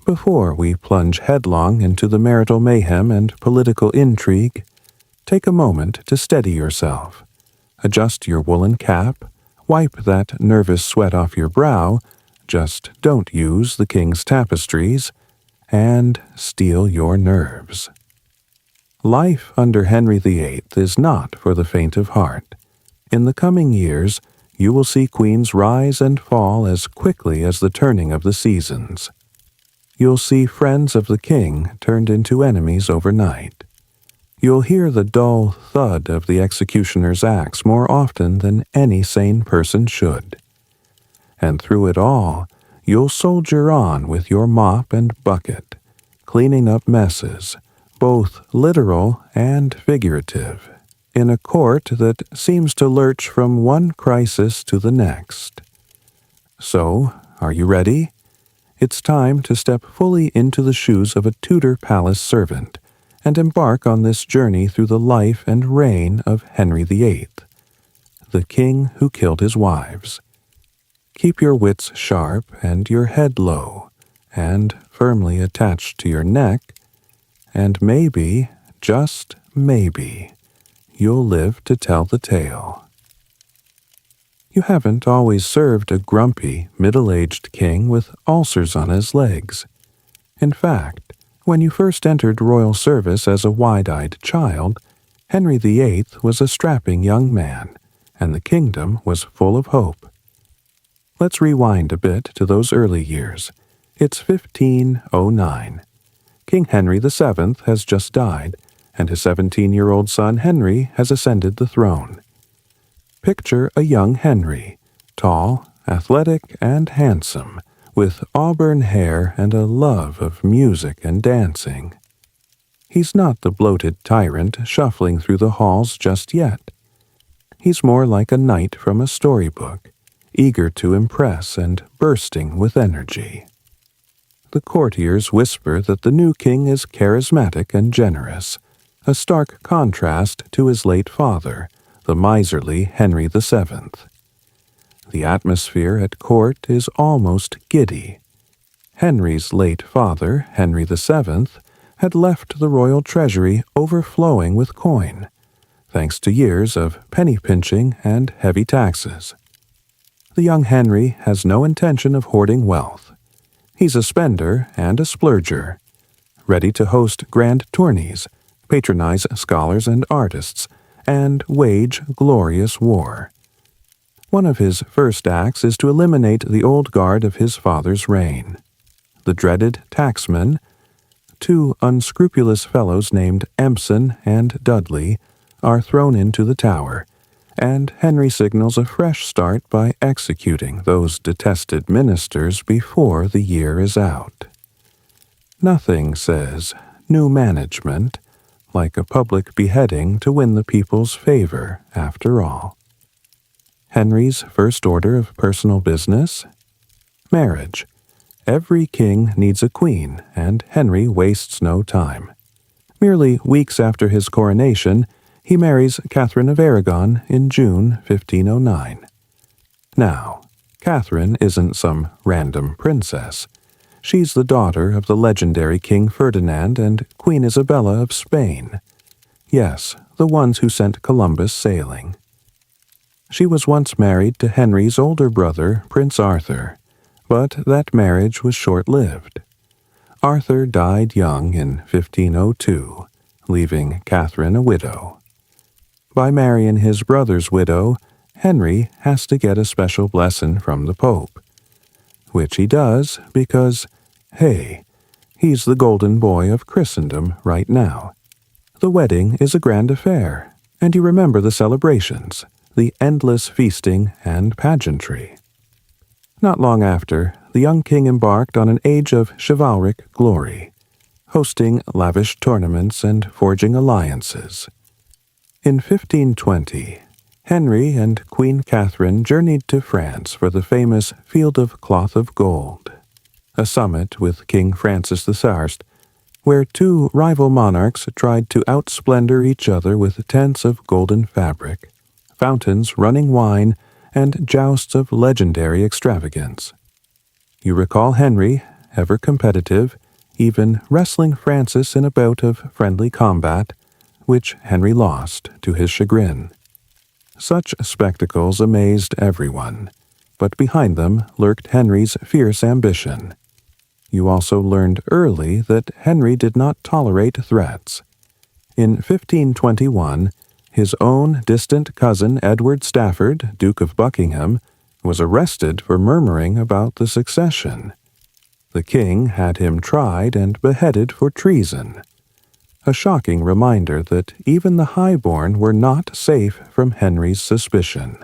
Before we plunge headlong into the marital mayhem and political intrigue, take a moment to steady yourself, adjust your woolen cap, wipe that nervous sweat off your brow, just don't use the king's tapestries, and steel your nerves. Life under Henry VIII is not for the faint of heart. In the coming years, you will see queens rise and fall as quickly as the turning of the seasons. You'll see friends of the king turned into enemies overnight. You'll hear the dull thud of the executioner's axe more often than any sane person should. And through it all, you'll soldier on with your mop and bucket, cleaning up messes, both literal and figurative, in a court that seems to lurch from one crisis to the next. So, are you ready? It's time to step fully into the shoes of a Tudor palace servant and embark on this journey through the life and reign of Henry VIII, the king who killed his wives. Keep your wits sharp and your head low, and firmly attached to your neck, and maybe, just maybe, you'll live to tell the tale. You haven't always served a grumpy, middle-aged king with ulcers on his legs. In fact, when you first entered royal service as a wide-eyed child, Henry VIII was a strapping young man, and the kingdom was full of hope. Let's rewind a bit to those early years. It's 1509. King Henry VII has just died, and his 17-year-old son Henry has ascended the throne. Picture a young Henry, tall, athletic, and handsome, with auburn hair and a love of music and dancing. He's not the bloated tyrant shuffling through the halls just yet. He's more like a knight from a storybook, eager to impress and bursting with energy. The courtiers whisper that the new king is charismatic and generous, a stark contrast to his late father, the miserly Henry VII. The atmosphere at court is almost giddy. Henry's late father, Henry VII, had left the royal treasury overflowing with coin, thanks to years of penny pinching and heavy taxes. The young Henry has no intention of hoarding wealth. He's a spender and a splurger, ready to host grand tourneys, patronize scholars and artists, and wage glorious war. One of his first acts is to eliminate the old guard of his father's reign. The dreaded tacksmen, two unscrupulous fellows named Empson and Dudley, are thrown into the Tower, and Henry signals a fresh start by executing those detested ministers before the year is out. Nothing says new management like a public beheading to win the people's favor, after all. Henry's first order of personal business? Marriage. Every king needs a queen, and Henry wastes no time. Merely weeks after his coronation, he marries Catherine of Aragon in June 1509. Now, Catherine isn't some random princess. She's the daughter of the legendary King Ferdinand and Queen Isabella of Spain. Yes, the ones who sent Columbus sailing. She was once married to Henry's older brother, Prince Arthur, but that marriage was short-lived. Arthur died young in 1502, leaving Catherine a widow. By marrying his brother's widow, Henry has to get a special blessing from the Pope, which he does because, hey, he's the golden boy of Christendom right now. The wedding is a grand affair, and you remember the celebrations, the endless feasting and pageantry. Not long after, the young king embarked on an age of chivalric glory, hosting lavish tournaments and forging alliances. In 1520, Henry and Queen Catherine journeyed to France for the famous Field of Cloth of Gold, a summit with King Francis I, where two rival monarchs tried to outsplendor each other with tents of golden fabric, fountains running wine, and jousts of legendary extravagance. You recall Henry, ever competitive, even wrestling Francis in a bout of friendly combat, which Henry lost to his chagrin. Such spectacles amazed everyone, but behind them lurked Henry's fierce ambition. You also learned early that Henry did not tolerate threats. In 1521, his own distant cousin Edward Stafford, Duke of Buckingham, was arrested for murmuring about the succession. The king had him tried and beheaded for treason. A shocking reminder that even the highborn were not safe from Henry's suspicion.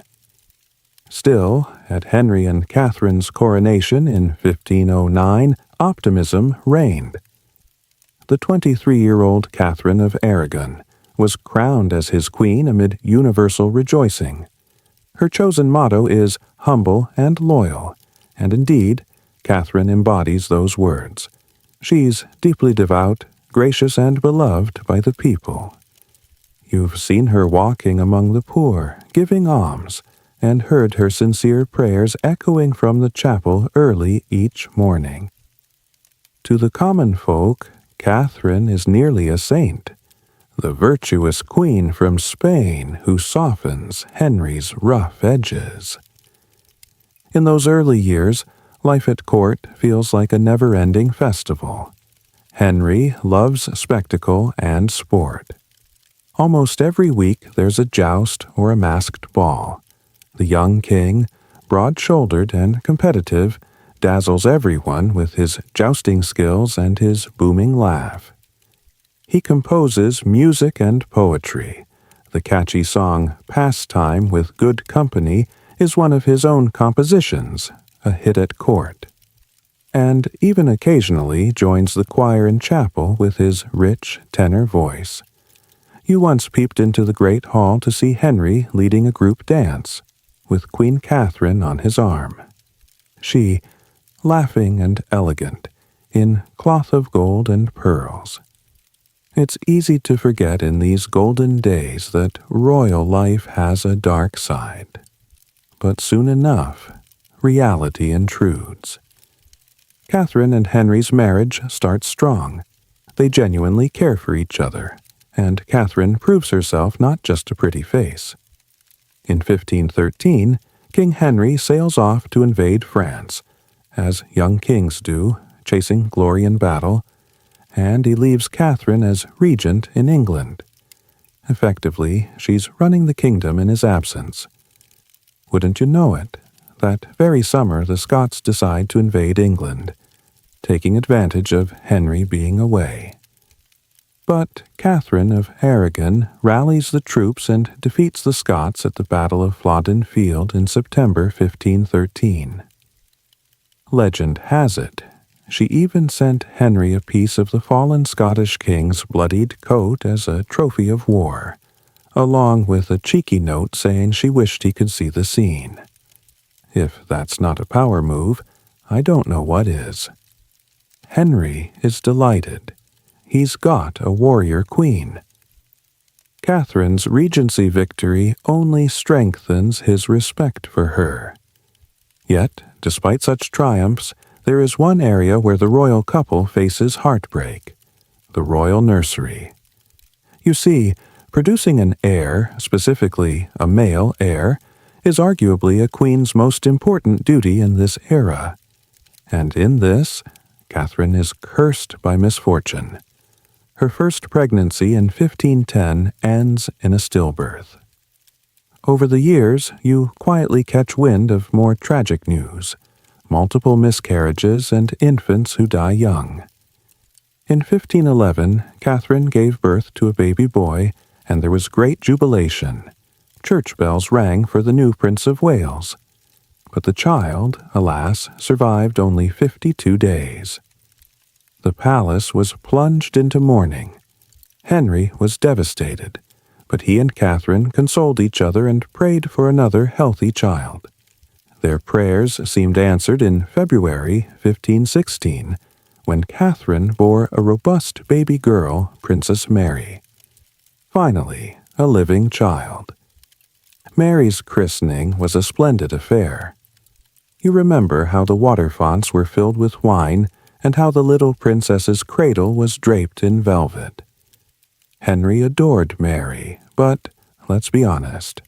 Still, at Henry and Catherine's coronation in 1509, optimism reigned. The 23-year-old Catherine of Aragon was crowned as his queen amid universal rejoicing. Her chosen motto is humble and loyal, and indeed, Catherine embodies those words. She's deeply devout, gracious and beloved by the people. You've seen her walking among the poor, giving alms, and heard her sincere prayers echoing from the chapel early each morning. To the common folk, Catherine is nearly a saint, the virtuous queen from Spain who softens Henry's rough edges. In those early years, life at court feels like a never-ending festival. Henry loves spectacle and sport. Almost every week there's a joust or a masked ball. The young king, broad-shouldered and competitive, dazzles everyone with his jousting skills and his booming laugh. He composes music and poetry. The catchy song "Pastime with Good Company" is one of his own compositions, a hit at court. And even occasionally joins the choir in chapel with his rich tenor voice. You once peeped into the great hall to see Henry leading a group dance, with Queen Catherine on his arm. She, laughing and elegant, in cloth of gold and pearls. It's easy to forget in these golden days that royal life has a dark side. But soon enough, reality intrudes. Catherine and Henry's marriage starts strong. They genuinely care for each other, and Catherine proves herself not just a pretty face. In 1513, King Henry sails off to invade France, as young kings do, chasing glory in battle, and he leaves Catherine as regent in England. Effectively, she's running the kingdom in his absence. Wouldn't you know it, that very summer the Scots decide to invade England, taking advantage of Henry being away. But Catherine of Aragon rallies the troops and defeats the Scots at the Battle of Flodden Field in September 1513. Legend has it, she even sent Henry a piece of the fallen Scottish king's bloodied coat as a trophy of war, along with a cheeky note saying she wished he could see the scene. If that's not a power move, I don't know what is. Henry is delighted. He's got a warrior queen. Catherine's regency victory only strengthens his respect for her. Yet, despite such triumphs, there is one area where the royal couple faces heartbreak: the royal nursery. You see, producing an heir, specifically a male heir, is arguably a queen's most important duty in this era. And in this, Catherine is cursed by misfortune. Her first pregnancy in 1510 ends in a stillbirth. Over the years, you quietly catch wind of more tragic news: multiple miscarriages and infants who die young. In 1511, Catherine gave birth to a baby boy, and there was great jubilation. Church bells rang for the new Prince of Wales. But the child, alas, survived only 52 days. The palace was plunged into mourning. Henry was devastated, but he and Catherine consoled each other and prayed for another healthy child. Their prayers seemed answered in February 1516, when Catherine bore a robust baby girl, Princess Mary. Finally, a living child. Mary's christening was a splendid affair. You remember how the water fonts were filled with wine and how the little princess's cradle was draped in velvet. Henry adored Mary, but, let's be honest,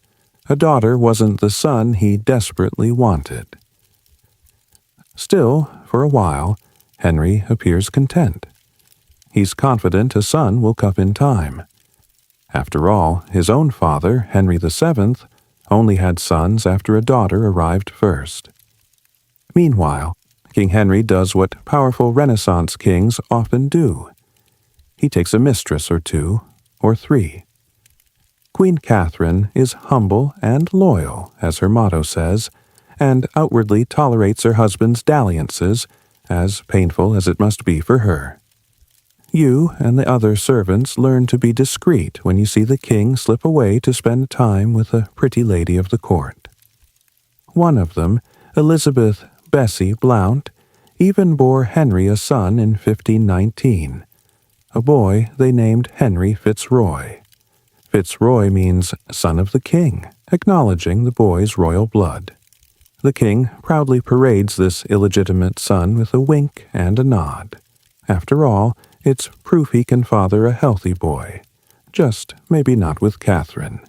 a daughter wasn't the son he desperately wanted. Still, for a while, Henry appears content. He's confident a son will come in time. After all, his own father, Henry VII, only had sons after a daughter arrived first. Meanwhile, King Henry does what powerful Renaissance kings often do. He takes a mistress or two, or three. Queen Catherine is humble and loyal, as her motto says, and outwardly tolerates her husband's dalliances, as painful as it must be for her. You and the other servants learn to be discreet when you see the king slip away to spend time with a pretty lady of the court. One of them, Elizabeth Bessie Blount, even bore Henry a son in 1519, a boy they named Henry Fitzroy. Fitzroy means son of the king, acknowledging the boy's royal blood. The king proudly parades this illegitimate son with a wink and a nod. After all, it's proof he can father a healthy boy, just maybe not with Catherine.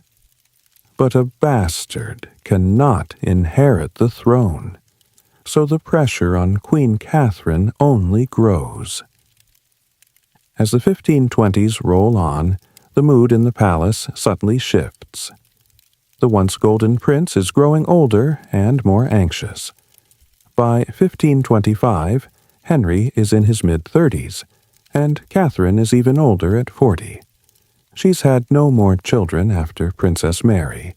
But a bastard cannot inherit the throne, so the pressure on Queen Catherine only grows. As the 1520s roll on, the mood in the palace subtly shifts. The once golden prince is growing older and more anxious. By 1525, Henry is in his mid-30s, and Catherine is even older at 40. She's had no more children after Princess Mary,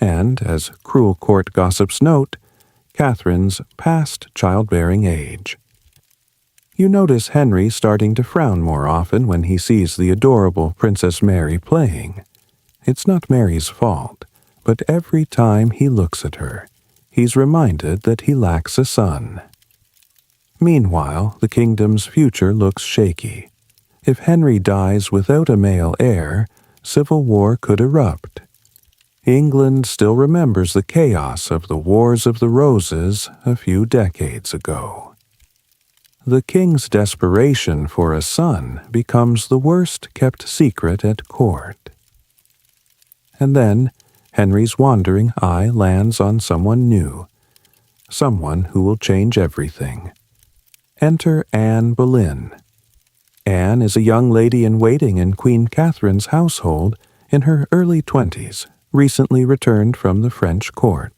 and, as cruel court gossips note, Catherine's past childbearing age. You notice Henry starting to frown more often when he sees the adorable Princess Mary playing. It's not Mary's fault, but every time he looks at her, he's reminded that he lacks a son. Meanwhile, the kingdom's future looks shaky. If Henry dies without a male heir, civil war could erupt. England still remembers the chaos of the Wars of the Roses a few decades ago. The king's desperation for a son becomes the worst-kept secret at court. And then, Henry's wandering eye lands on someone new, someone who will change everything. Enter Anne Boleyn. Anne is a young lady-in-waiting in Queen Catherine's household in her early 20s, recently returned from the French court.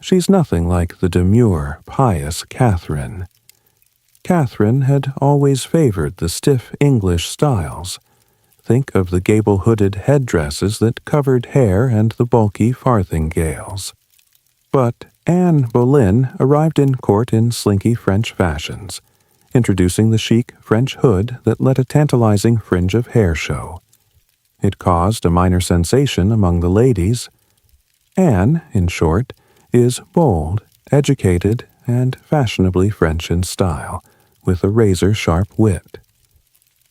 She's nothing like the demure, pious Catherine. Catherine had always favored the stiff English styles. Think of the gable-hooded headdresses that covered hair and the bulky farthingales. But Anne Boleyn arrived in court in slinky French fashions, introducing the chic French hood that let a tantalizing fringe of hair show. It caused a minor sensation among the ladies. Anne, in short, is bold, educated, and fashionably French in style, with a razor-sharp wit.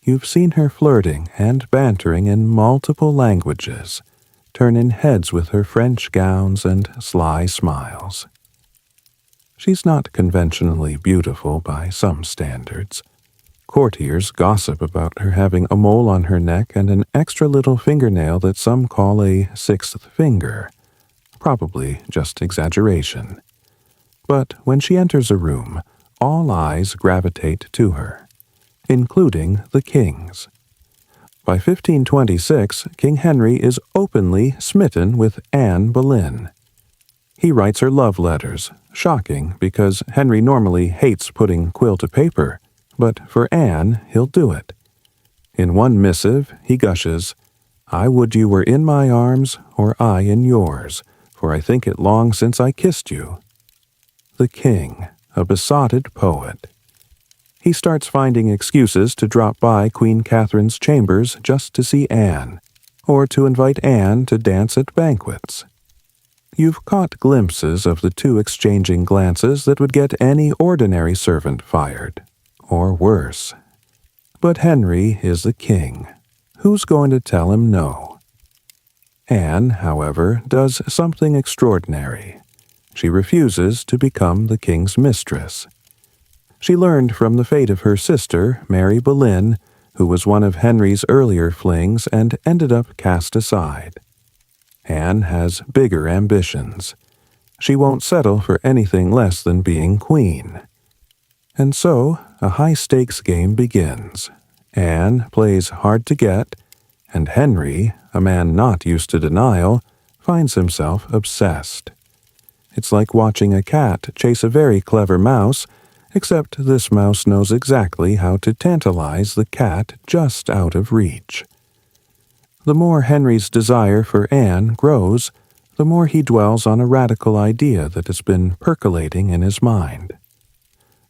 You've seen her flirting and bantering in multiple languages, turning heads with her French gowns and sly smiles. She's not conventionally beautiful by some standards. Courtiers gossip about her having a mole on her neck and an extra little fingernail that some call a sixth finger. Probably just exaggeration. But when she enters a room, all eyes gravitate to her, including the king's. By 1526, King Henry is openly smitten with Anne Boleyn. He writes her love letters, shocking because Henry normally hates putting quill to paper, but for Anne, he'll do it. In one missive, he gushes, "I would you were in my arms, or I in yours, for I think it long since I kissed you." The king, a besotted poet. He starts finding excuses to drop by Queen Catherine's chambers just to see Anne, or to invite Anne to dance at banquets. You've caught glimpses of the two exchanging glances that would get any ordinary servant fired, or worse. But Henry is the king. Who's going to tell him no? Anne, however, does something extraordinary. She refuses to become the king's mistress. She learned from the fate of her sister, Mary Boleyn, who was one of Henry's earlier flings and ended up cast aside. Anne has bigger ambitions. She won't settle for anything less than being queen. And so, a high-stakes game begins. Anne plays hard to get, and Henry, a man not used to denial, finds himself obsessed. It's like watching a cat chase a very clever mouse, except this mouse knows exactly how to tantalize the cat just out of reach. The more Henry's desire for Anne grows, the more he dwells on a radical idea that has been percolating in his mind.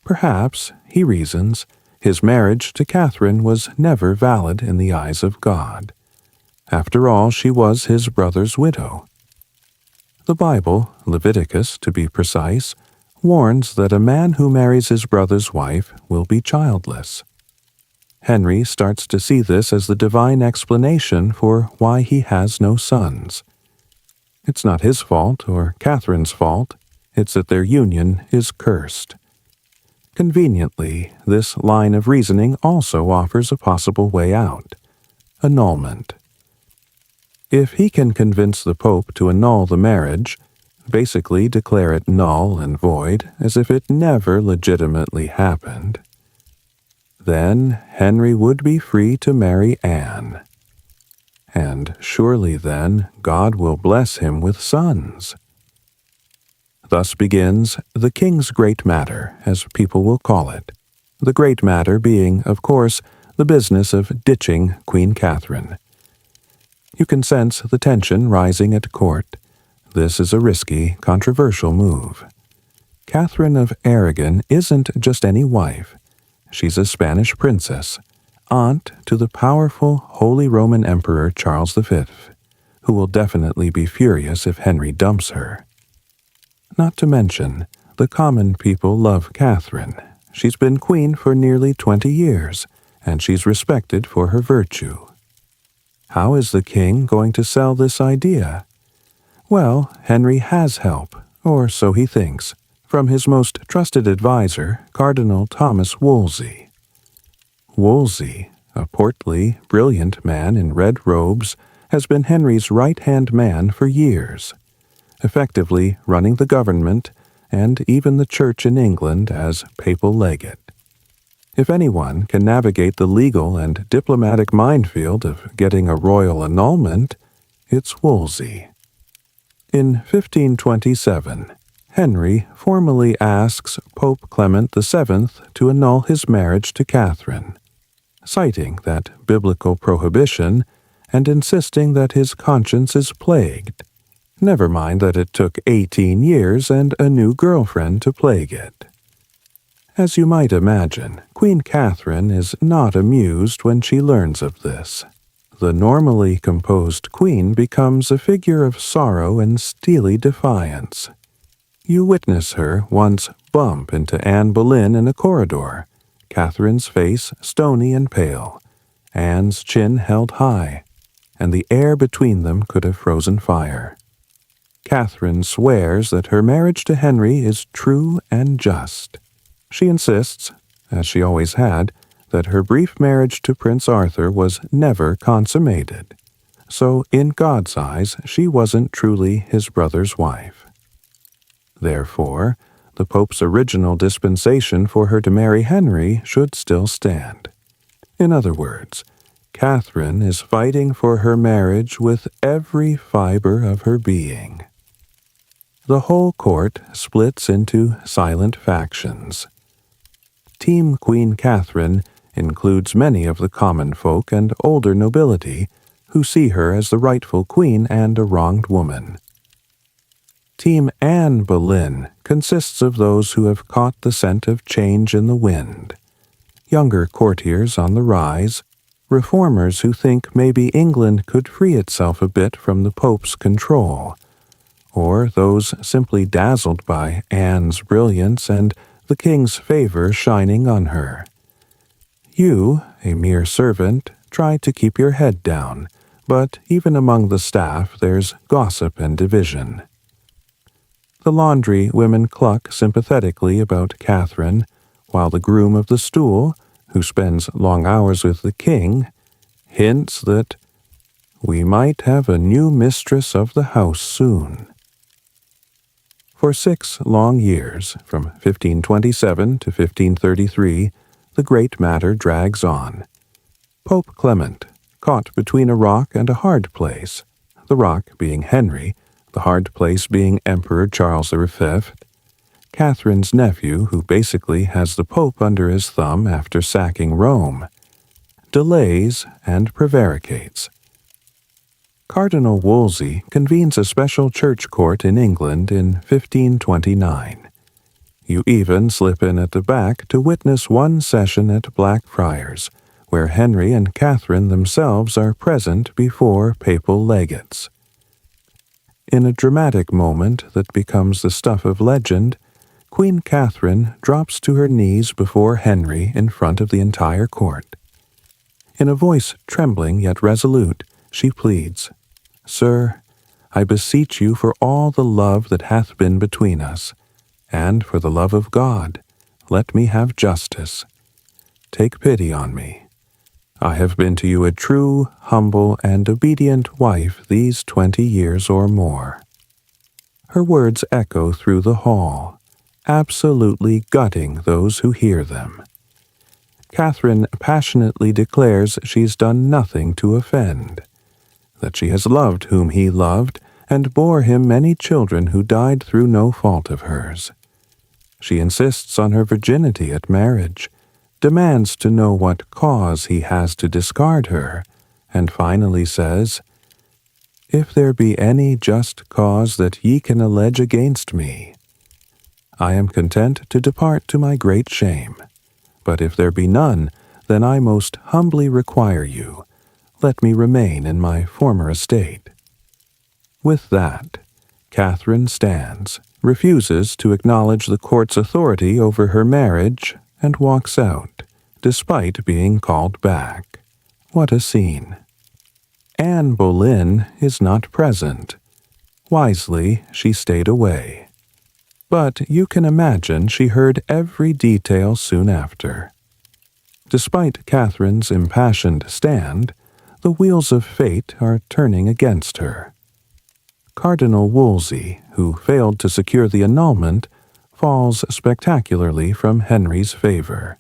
Perhaps, he reasons, his marriage to Catherine was never valid in the eyes of God. After all, she was his brother's widow. The Bible, Leviticus to be precise, warns that a man who marries his brother's wife will be childless. Henry starts to see this as the divine explanation for why he has no sons. It's not his fault or Catherine's fault, it's that their union is cursed. Conveniently, this line of reasoning also offers a possible way out: annulment. If he can convince the Pope to annul the marriage, basically declare it null and void as if it never legitimately happened, then Henry would be free to marry Anne. And surely then God will bless him with sons. Thus begins the King's Great Matter, as people will call it, the great matter being, of course, the business of ditching Queen Catherine. You can sense the tension rising at court. This is a risky, controversial move. Catherine of Aragon isn't just any wife. She's a Spanish princess, aunt to the powerful Holy Roman Emperor Charles V, who will definitely be furious if Henry dumps her. Not to mention, the common people love Catherine. She's been queen for nearly 20 years, and she's respected for her virtue. How is the king going to sell this idea? Well, Henry has help, or so he thinks, from his most trusted advisor, Cardinal Thomas Wolsey. Wolsey, a portly, brilliant man in red robes, has been Henry's right-hand man for years, effectively running the government and even the church in England as papal legate. If anyone can navigate the legal and diplomatic minefield of getting a royal annulment, it's Wolsey. In 1527, Henry formally asks Pope Clement VII to annul his marriage to Catherine, citing that biblical prohibition and insisting that his conscience is plagued. Never mind that it took 18 years and a new girlfriend to plague it. As you might imagine, Queen Catherine is not amused when she learns of this. The normally composed queen becomes a figure of sorrow and steely defiance. You witness her once bump into Anne Boleyn in a corridor, Catherine's face stony and pale, Anne's chin held high, and the air between them could have frozen fire. Catherine swears that her marriage to Henry is true and just. She insists, as she always had, that her brief marriage to Prince Arthur was never consummated. So, in God's eyes, she wasn't truly his brother's wife. Therefore, the Pope's original dispensation for her to marry Henry should still stand. In other words, Catherine is fighting for her marriage with every fiber of her being. The whole court splits into silent factions. Team Queen Catherine includes many of the common folk and older nobility who see her as the rightful queen and a wronged woman. Team Anne Boleyn consists of those who have caught the scent of change in the wind, younger courtiers on the rise, reformers who think maybe England could free itself a bit from the Pope's control, or those simply dazzled by Anne's brilliance and the king's favor shining on her. You, a mere servant, try to keep your head down, but even among the staff there's gossip and division. The laundry women cluck sympathetically about Catherine, while the groom of the stool, who spends long hours with the king, hints that we might have a new mistress of the house soon. For 6 long years, from 1527 to 1533, the great matter drags on. Pope Clement, caught between a rock and a hard place, the rock being Henry, the hard place being Emperor Charles V, Catherine's nephew, who basically has the Pope under his thumb after sacking Rome, delays and prevaricates. Cardinal Wolsey convenes a special church court in England in 1529. You even slip in at the back to witness one session at Blackfriars, where Henry and Catherine themselves are present before papal legates. In a dramatic moment that becomes the stuff of legend, Queen Catherine drops to her knees before Henry in front of the entire court. In a voice trembling yet resolute, she pleads, "Sir, I beseech you for all the love that hath been between us, and for the love of God, let me have justice. Take pity on me. I have been to you a true, humble, and obedient wife these 20 years or more." Her words echo through the hall, absolutely gutting those who hear them. Catherine passionately declares she's done nothing to offend, that she has loved whom he loved, and bore him many children who died through no fault of hers. She insists on her virginity at marriage, demands to know what cause he has to discard her, and finally says, "If there be any just cause that ye can allege against me, I am content to depart to my great shame. But if there be none, then I most humbly require you, let me remain in my former estate." With that, Catherine stands, refuses to acknowledge the court's authority over her marriage, and walks out, despite being called back. What a scene! Anne Boleyn is not present. Wisely, she stayed away. But you can imagine she heard every detail soon after. Despite Catherine's impassioned stand, the wheels of fate are turning against her. Cardinal Wolsey, who failed to secure the annulment, falls spectacularly from Henry's favor.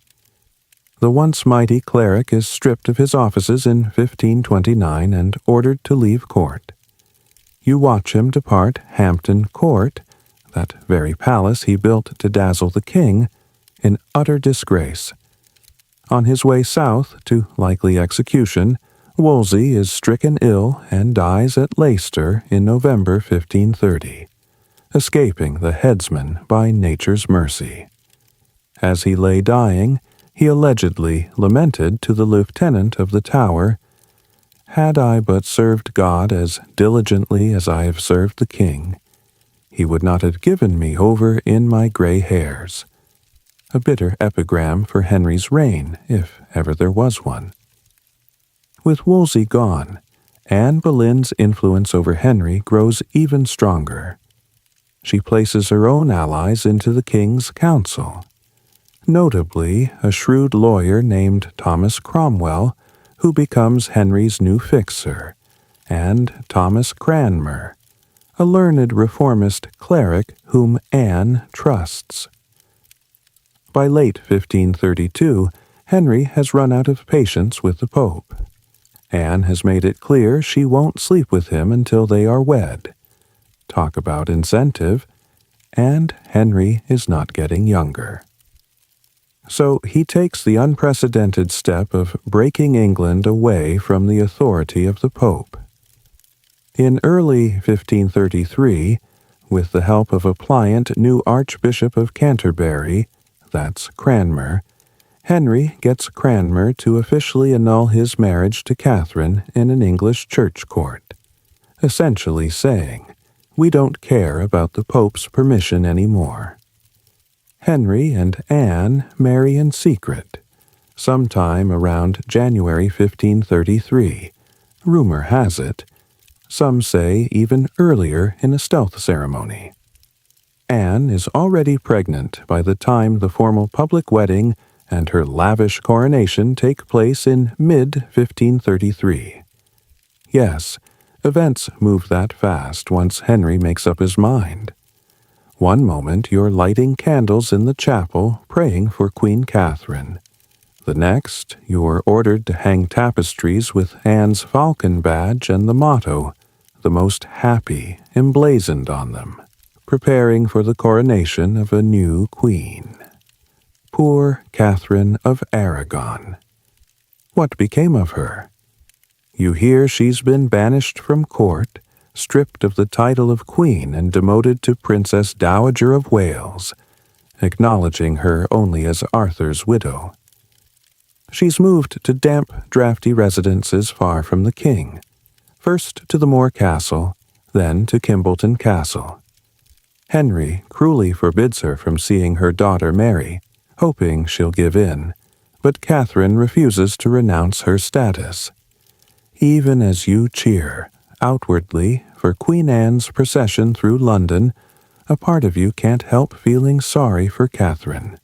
The once mighty cleric is stripped of his offices in 1529 and ordered to leave court. You watch him depart Hampton Court, that very palace he built to dazzle the king, in utter disgrace. On his way south to likely execution, Wolsey is stricken ill and dies at Leicester in November 1530, escaping the headsman by nature's mercy. As he lay dying, he allegedly lamented to the lieutenant of the Tower, "Had I but served God as diligently as I have served the king, he would not have given me over in my gray hairs." A bitter epigram for Henry's reign, if ever there was one. With Wolsey gone, Anne Boleyn's influence over Henry grows even stronger. She places her own allies into the king's council, notably a shrewd lawyer named Thomas Cromwell, who becomes Henry's new fixer, and Thomas Cranmer, a learned reformist cleric whom Anne trusts. By late 1532, Henry has run out of patience with the Pope. Anne has made it clear she won't sleep with him until they are wed. Talk about incentive, and Henry is not getting younger. So he takes the unprecedented step of breaking England away from the authority of the Pope. In early 1533, with the help of a pliant new Archbishop of Canterbury, that's Cranmer, Henry gets Cranmer to officially annul his marriage to Catherine in an English church court, essentially saying, "We don't care about the Pope's permission anymore." Henry and Anne marry in secret, sometime around January 1533, rumor has it. Some say even earlier in a stealth ceremony. Anne is already pregnant by the time the formal public wedding and her lavish coronation take place in mid-1533. Yes, events move that fast once Henry makes up his mind. One moment you're lighting candles in the chapel praying for Queen Catherine. The next, you're ordered to hang tapestries with Anne's falcon badge and the motto, "The Most Happy," emblazoned on them, preparing for the coronation of a new queen. Poor Catherine of Aragon. What became of her? You hear she's been banished from court, stripped of the title of queen and demoted to Princess Dowager of Wales, acknowledging her only as Arthur's widow. She's moved to damp, drafty residences far from the king, first to the Moor Castle, then to Kimbleton Castle. Henry cruelly forbids her from seeing her daughter Mary, hoping she'll give in, but Catherine refuses to renounce her status. Even as you cheer, outwardly, for Queen Anne's procession through London, a part of you can't help feeling sorry for Catherine.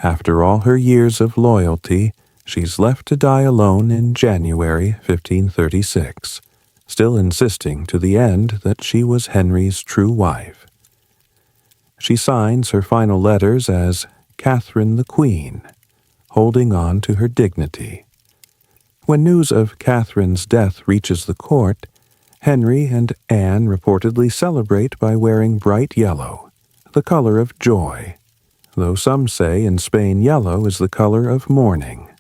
After all her years of loyalty, she's left to die alone in January 1536, still insisting to the end that she was Henry's true wife. She signs her final letters as Catherine the Queen, holding on to her dignity. When news of Catherine's death reaches the court, Henry and Anne reportedly celebrate by wearing bright yellow, the color of joy, though some say in Spain yellow is the color of mourning.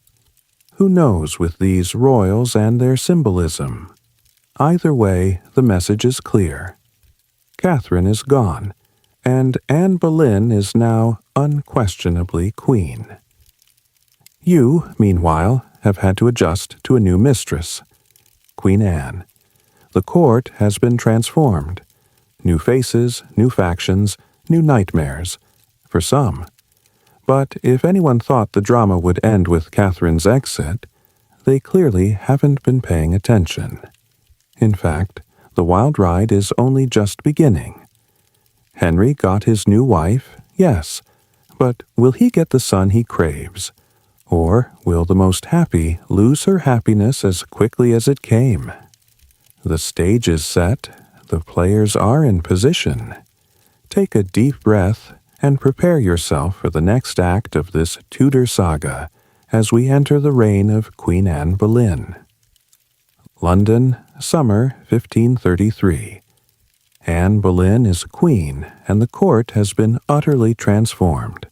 Who knows with these royals and their symbolism? Either way, the message is clear. Catherine is gone, and Anne Boleyn is now unquestionably queen. You, meanwhile, have had to adjust to a new mistress, Queen Anne. The court has been transformed. New faces, new factions, new nightmares, for some. But if anyone thought the drama would end with Catherine's exit, they clearly haven't been paying attention. In fact, the wild ride is only just beginning. Henry got his new wife, yes, but will he get the son he craves? Or will the most happy lose her happiness as quickly as it came? The stage is set, the players are in position. Take a deep breath and prepare yourself for the next act of this Tudor saga as we enter the reign of Queen Anne Boleyn. London, summer 1533. Anne Boleyn is queen, and the court has been utterly transformed.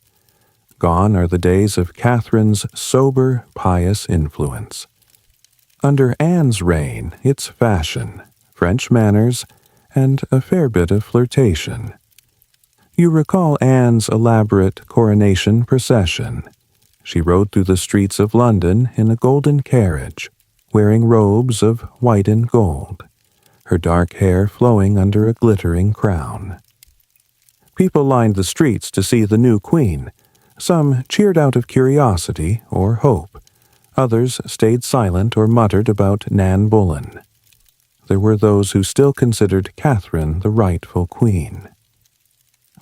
Gone are the days of Catherine's sober, pious influence. Under Anne's reign, it's fashion, French manners, and a fair bit of flirtation. You recall Anne's elaborate coronation procession. She rode through the streets of London in a golden carriage, wearing robes of white and gold, her dark hair flowing under a glittering crown. People lined the streets to see the new queen. Some cheered out of curiosity or hope. Others stayed silent or muttered about Nan Boleyn. There were those who still considered Catherine the rightful queen.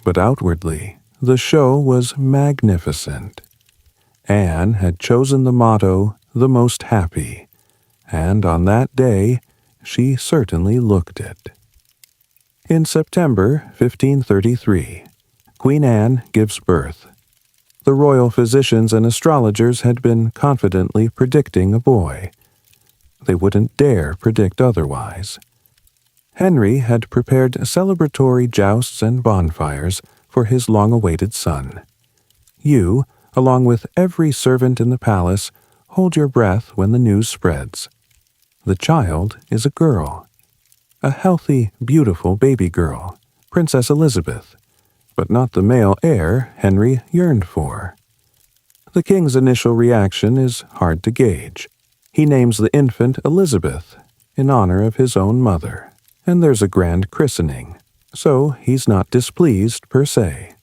But outwardly, the show was magnificent. Anne had chosen the motto, "The Most Happy," and on that day, she certainly looked it. In September 1533, Queen Anne gives birth. The royal physicians and astrologers had been confidently predicting a boy. They wouldn't dare predict otherwise. Henry had prepared celebratory jousts and bonfires for his long-awaited son. You, along with every servant in the palace, hold your breath when the news spreads. The child is a girl. A healthy, beautiful baby girl, Princess Elizabeth, but not the male heir Henry yearned for. The king's initial reaction is hard to gauge. He names the infant Elizabeth, in honor of his own mother, and there's a grand christening, so he's not displeased per se.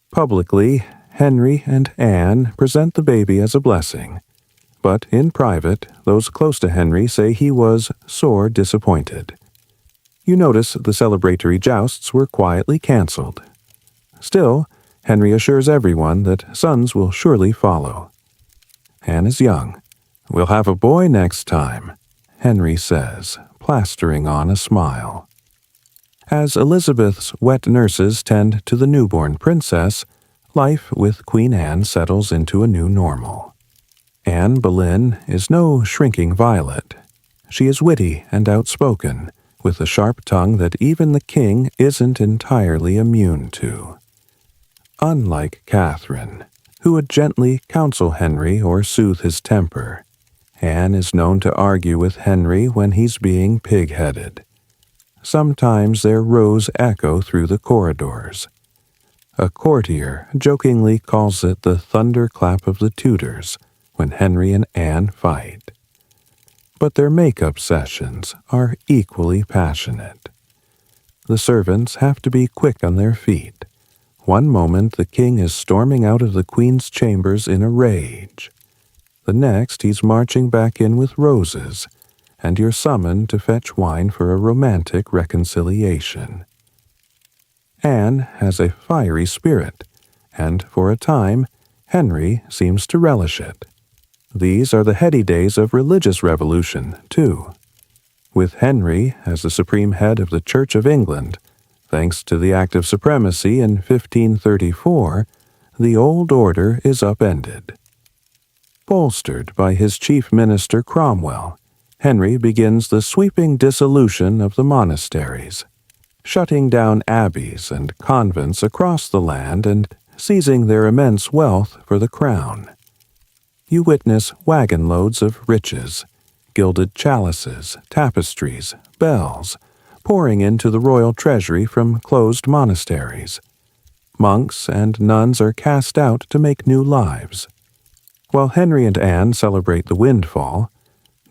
Publicly, Henry and Anne present the baby as a blessing, but in private, those close to Henry say he was sore disappointed. You notice the celebratory jousts were quietly cancelled. Still, Henry assures everyone that sons will surely follow. Anne is young. "We'll have a boy next time," Henry says, plastering on a smile. As Elizabeth's wet nurses tend to the newborn princess, life with Queen Anne settles into a new normal. Anne Boleyn is no shrinking violet. She is witty and outspoken, with a sharp tongue that even the king isn't entirely immune to. Unlike Catherine, who would gently counsel Henry or soothe his temper, Anne is known to argue with Henry when he's being pig-headed. Sometimes their rows echo through the corridors. A courtier jokingly calls it the thunderclap of the Tudors when Henry and Anne fight. But their make-up sessions are equally passionate. The servants have to be quick on their feet, One moment the king is storming out of the queen's chambers in a rage. The next he's marching back in with roses, and you're summoned to fetch wine for a romantic reconciliation. Anne has a fiery spirit, and for a time, Henry seems to relish it. These are the heady days of religious revolution, too. With Henry as the supreme head of the Church of England, thanks to the Act of Supremacy in 1534, the old order is upended. Bolstered by his chief minister Cromwell, Henry begins the sweeping dissolution of the monasteries, shutting down abbeys and convents across the land and seizing their immense wealth for the crown. You witness wagon loads of riches, gilded chalices, tapestries, bells, pouring into the royal treasury from closed monasteries. Monks and nuns are cast out to make new lives. While Henry and Anne celebrate the windfall,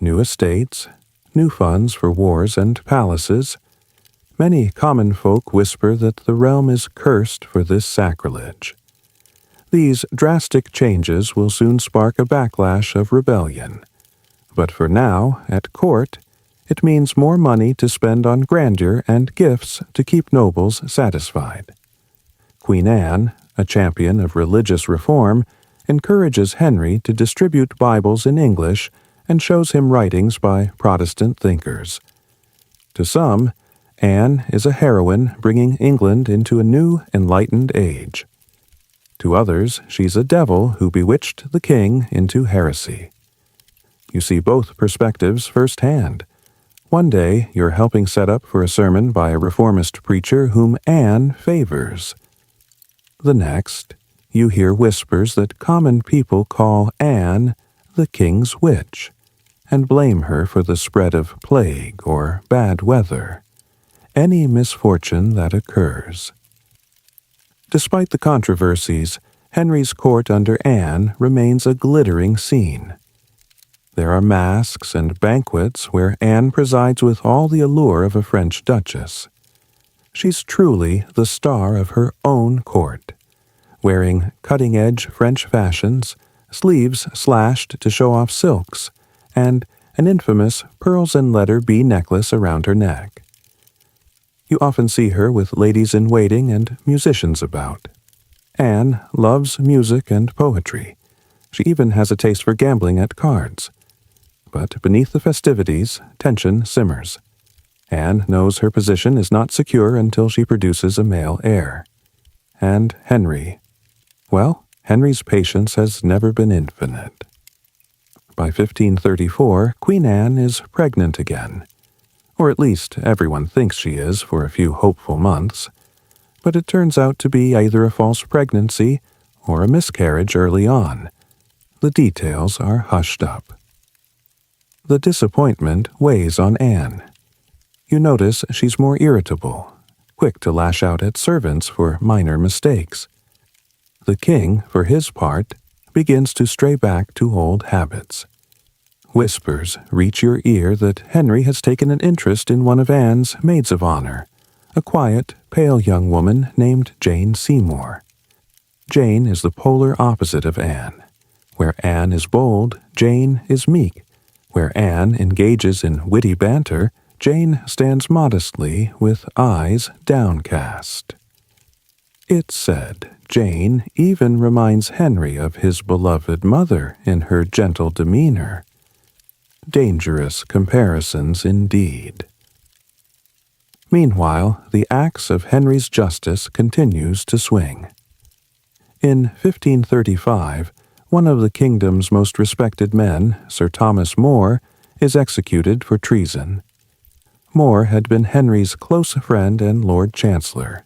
new estates, new funds for wars and palaces, many common folk whisper that the realm is cursed for this sacrilege. These drastic changes will soon spark a backlash of rebellion. But for now, at court, it means more money to spend on grandeur and gifts to keep nobles satisfied. Queen Anne, a champion of religious reform, encourages Henry to distribute Bibles in English and shows him writings by Protestant thinkers. To some, Anne is a heroine bringing England into a new enlightened age. To others, she's a devil who bewitched the king into heresy. You see both perspectives firsthand. One day, you're helping set up for a sermon by a reformist preacher whom Anne favors. The next, you hear whispers that common people call Anne the king's witch, and blame her for the spread of plague or bad weather, any misfortune that occurs. Despite the controversies, Henry's court under Anne remains a glittering scene. There are masques and banquets where Anne presides with all the allure of a French duchess. She's truly the star of her own court, wearing cutting-edge French fashions, sleeves slashed to show off silks, and an infamous pearls and letter B necklace around her neck. You often see her with ladies-in-waiting and musicians about. Anne loves music and poetry. She even has a taste for gambling at cards. But beneath the festivities, tension simmers. Anne knows her position is not secure until she produces a male heir. And Henry. Well, Henry's patience has never been infinite. By 1534, Queen Anne is pregnant again. Or at least everyone thinks she is for a few hopeful months. But it turns out to be either a false pregnancy or a miscarriage early on. The details are hushed up. The disappointment weighs on Anne. You notice she's more irritable, quick to lash out at servants for minor mistakes. The king, for his part, begins to stray back to old habits. Whispers reach your ear that Henry has taken an interest in one of Anne's maids of honor, a quiet, pale young woman named Jane Seymour. Jane is the polar opposite of Anne. Where Anne is bold, Jane is meek. Where Anne engages in witty banter, Jane stands modestly with eyes downcast. It's said Jane even reminds Henry of his beloved mother in her gentle demeanor. Dangerous comparisons indeed. Meanwhile, the axe of Henry's justice continues to swing. In 1535, one of the kingdom's most respected men, Sir Thomas More, is executed for treason. More had been Henry's close friend and Lord Chancellor,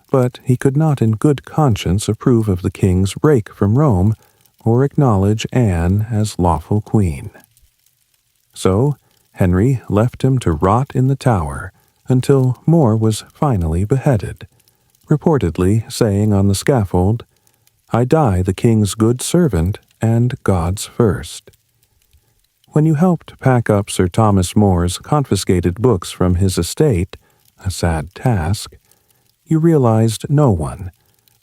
but he could not in good conscience approve of the king's break from Rome or acknowledge Anne as lawful queen. So, Henry left him to rot in the Tower until More was finally beheaded, reportedly saying on the scaffold, "I die the king's good servant and God's first." When you helped pack up Sir Thomas More's confiscated books from his estate, a sad task, you realized no one,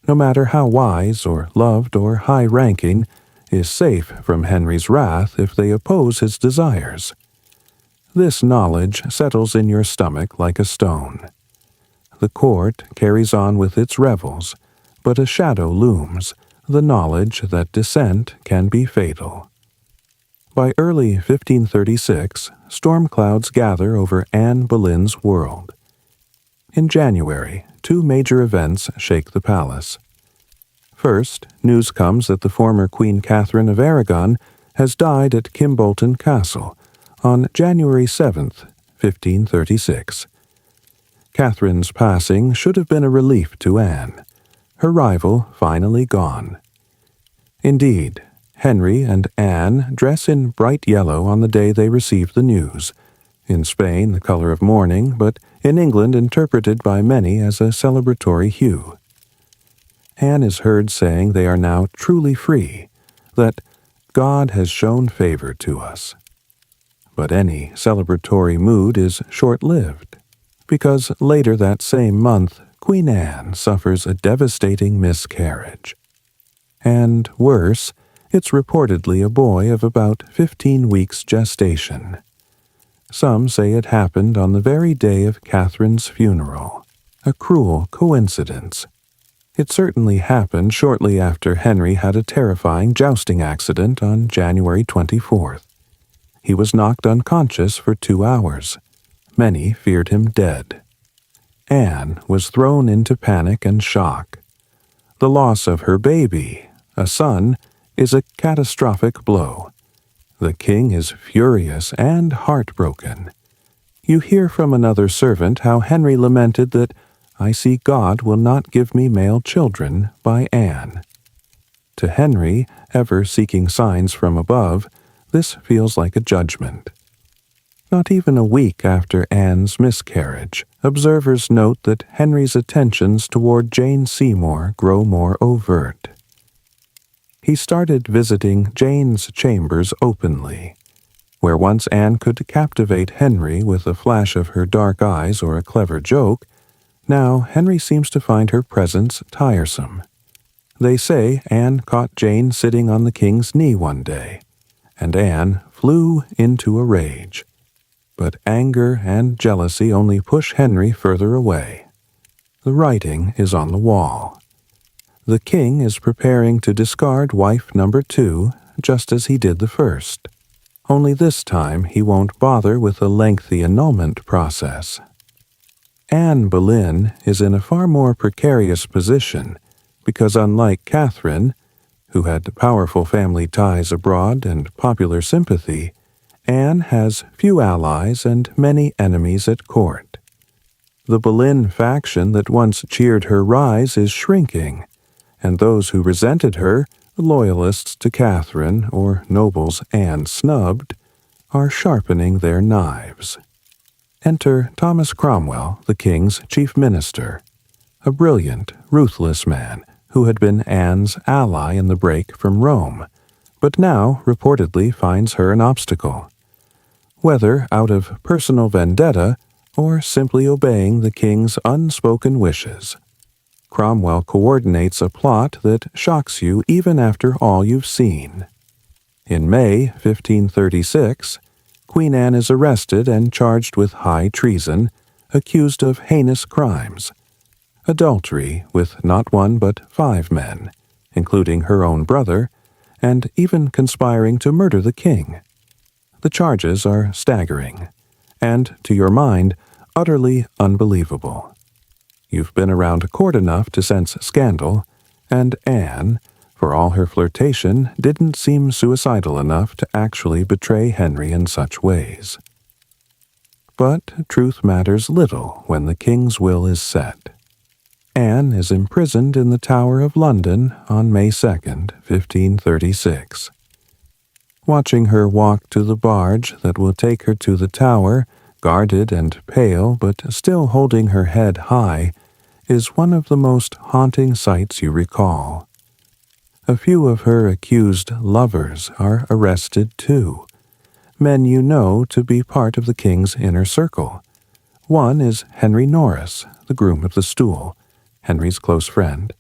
no matter how wise or loved or high-ranking, is safe from Henry's wrath if they oppose his desires. This knowledge settles in your stomach like a stone. The court carries on with its revels, but a shadow looms, the knowledge that dissent can be fatal. By early 1536, storm clouds gather over Anne Boleyn's world. In January, two major events shake the palace. First, news comes that the former Queen Catherine of Aragon has died at Kimbolton Castle on January 7, 1536. Catherine's passing should have been a relief to Anne, her rival finally gone. Indeed, Henry and Anne dress in bright yellow on the day they receive the news, in Spain the color of mourning, but in England interpreted by many as a celebratory hue. Anne is heard saying they are now truly free, that God has shown favor to us. But any celebratory mood is short-lived, because later that same month, Queen Anne suffers a devastating miscarriage. And worse, it's reportedly a boy of about 15 weeks gestation. Some say it happened on the very day of Catherine's funeral, a cruel coincidence. It certainly happened shortly after Henry had a terrifying jousting accident on January 24th. He was knocked unconscious for 2 hours. Many feared him dead. Anne was thrown into panic and shock. The loss of her baby, a son, is a catastrophic blow. The king is furious and heartbroken. You hear from another servant how Henry lamented that "I see God will not give me male children" by Anne. To Henry, ever seeking signs from above, this feels like a judgment. Not even a week after Anne's miscarriage, observers note that Henry's attentions toward Jane Seymour grow more overt. He started visiting Jane's chambers openly. Where once Anne could captivate Henry with a flash of her dark eyes or a clever joke, now Henry seems to find her presence tiresome. They say Anne caught Jane sitting on the king's knee one day, and Anne flew into a rage. But anger and jealousy only push Henry further away. The writing is on the wall. The king is preparing to discard wife number 2, just as he did the first. Only this time he won't bother with a lengthy annulment process. Anne Boleyn is in a far more precarious position because, unlike Catherine, who had powerful family ties abroad and popular sympathy, Anne has few allies and many enemies at court. The Boleyn faction that once cheered her rise is shrinking, and those who resented her, loyalists to Catherine or nobles Anne snubbed, are sharpening their knives. Enter Thomas Cromwell, the king's chief minister, a brilliant, ruthless man who had been Anne's ally in the break from Rome, but now reportedly finds her an obstacle. Whether out of personal vendetta or simply obeying the king's unspoken wishes, Cromwell coordinates a plot that shocks you even after all you've seen. In May 1536, Queen Anne is arrested and charged with high treason, accused of heinous crimes, adultery with not one but 5 men, including her own brother, and even conspiring to murder the king. The charges are staggering, and, to your mind, utterly unbelievable. You've been around a court enough to sense scandal, and Anne, for all her flirtation, didn't seem suicidal enough to actually betray Henry in such ways. But truth matters little when the king's will is set. Anne is imprisoned in the Tower of London on May 2nd, 1536. Watching her walk to the barge that will take her to the Tower, guarded and pale but still holding her head high, is one of the most haunting sights you recall. A few of her accused lovers are arrested too, men you know to be part of the king's inner circle. One is Henry Norris, the groom of the stool, Henry's close friend.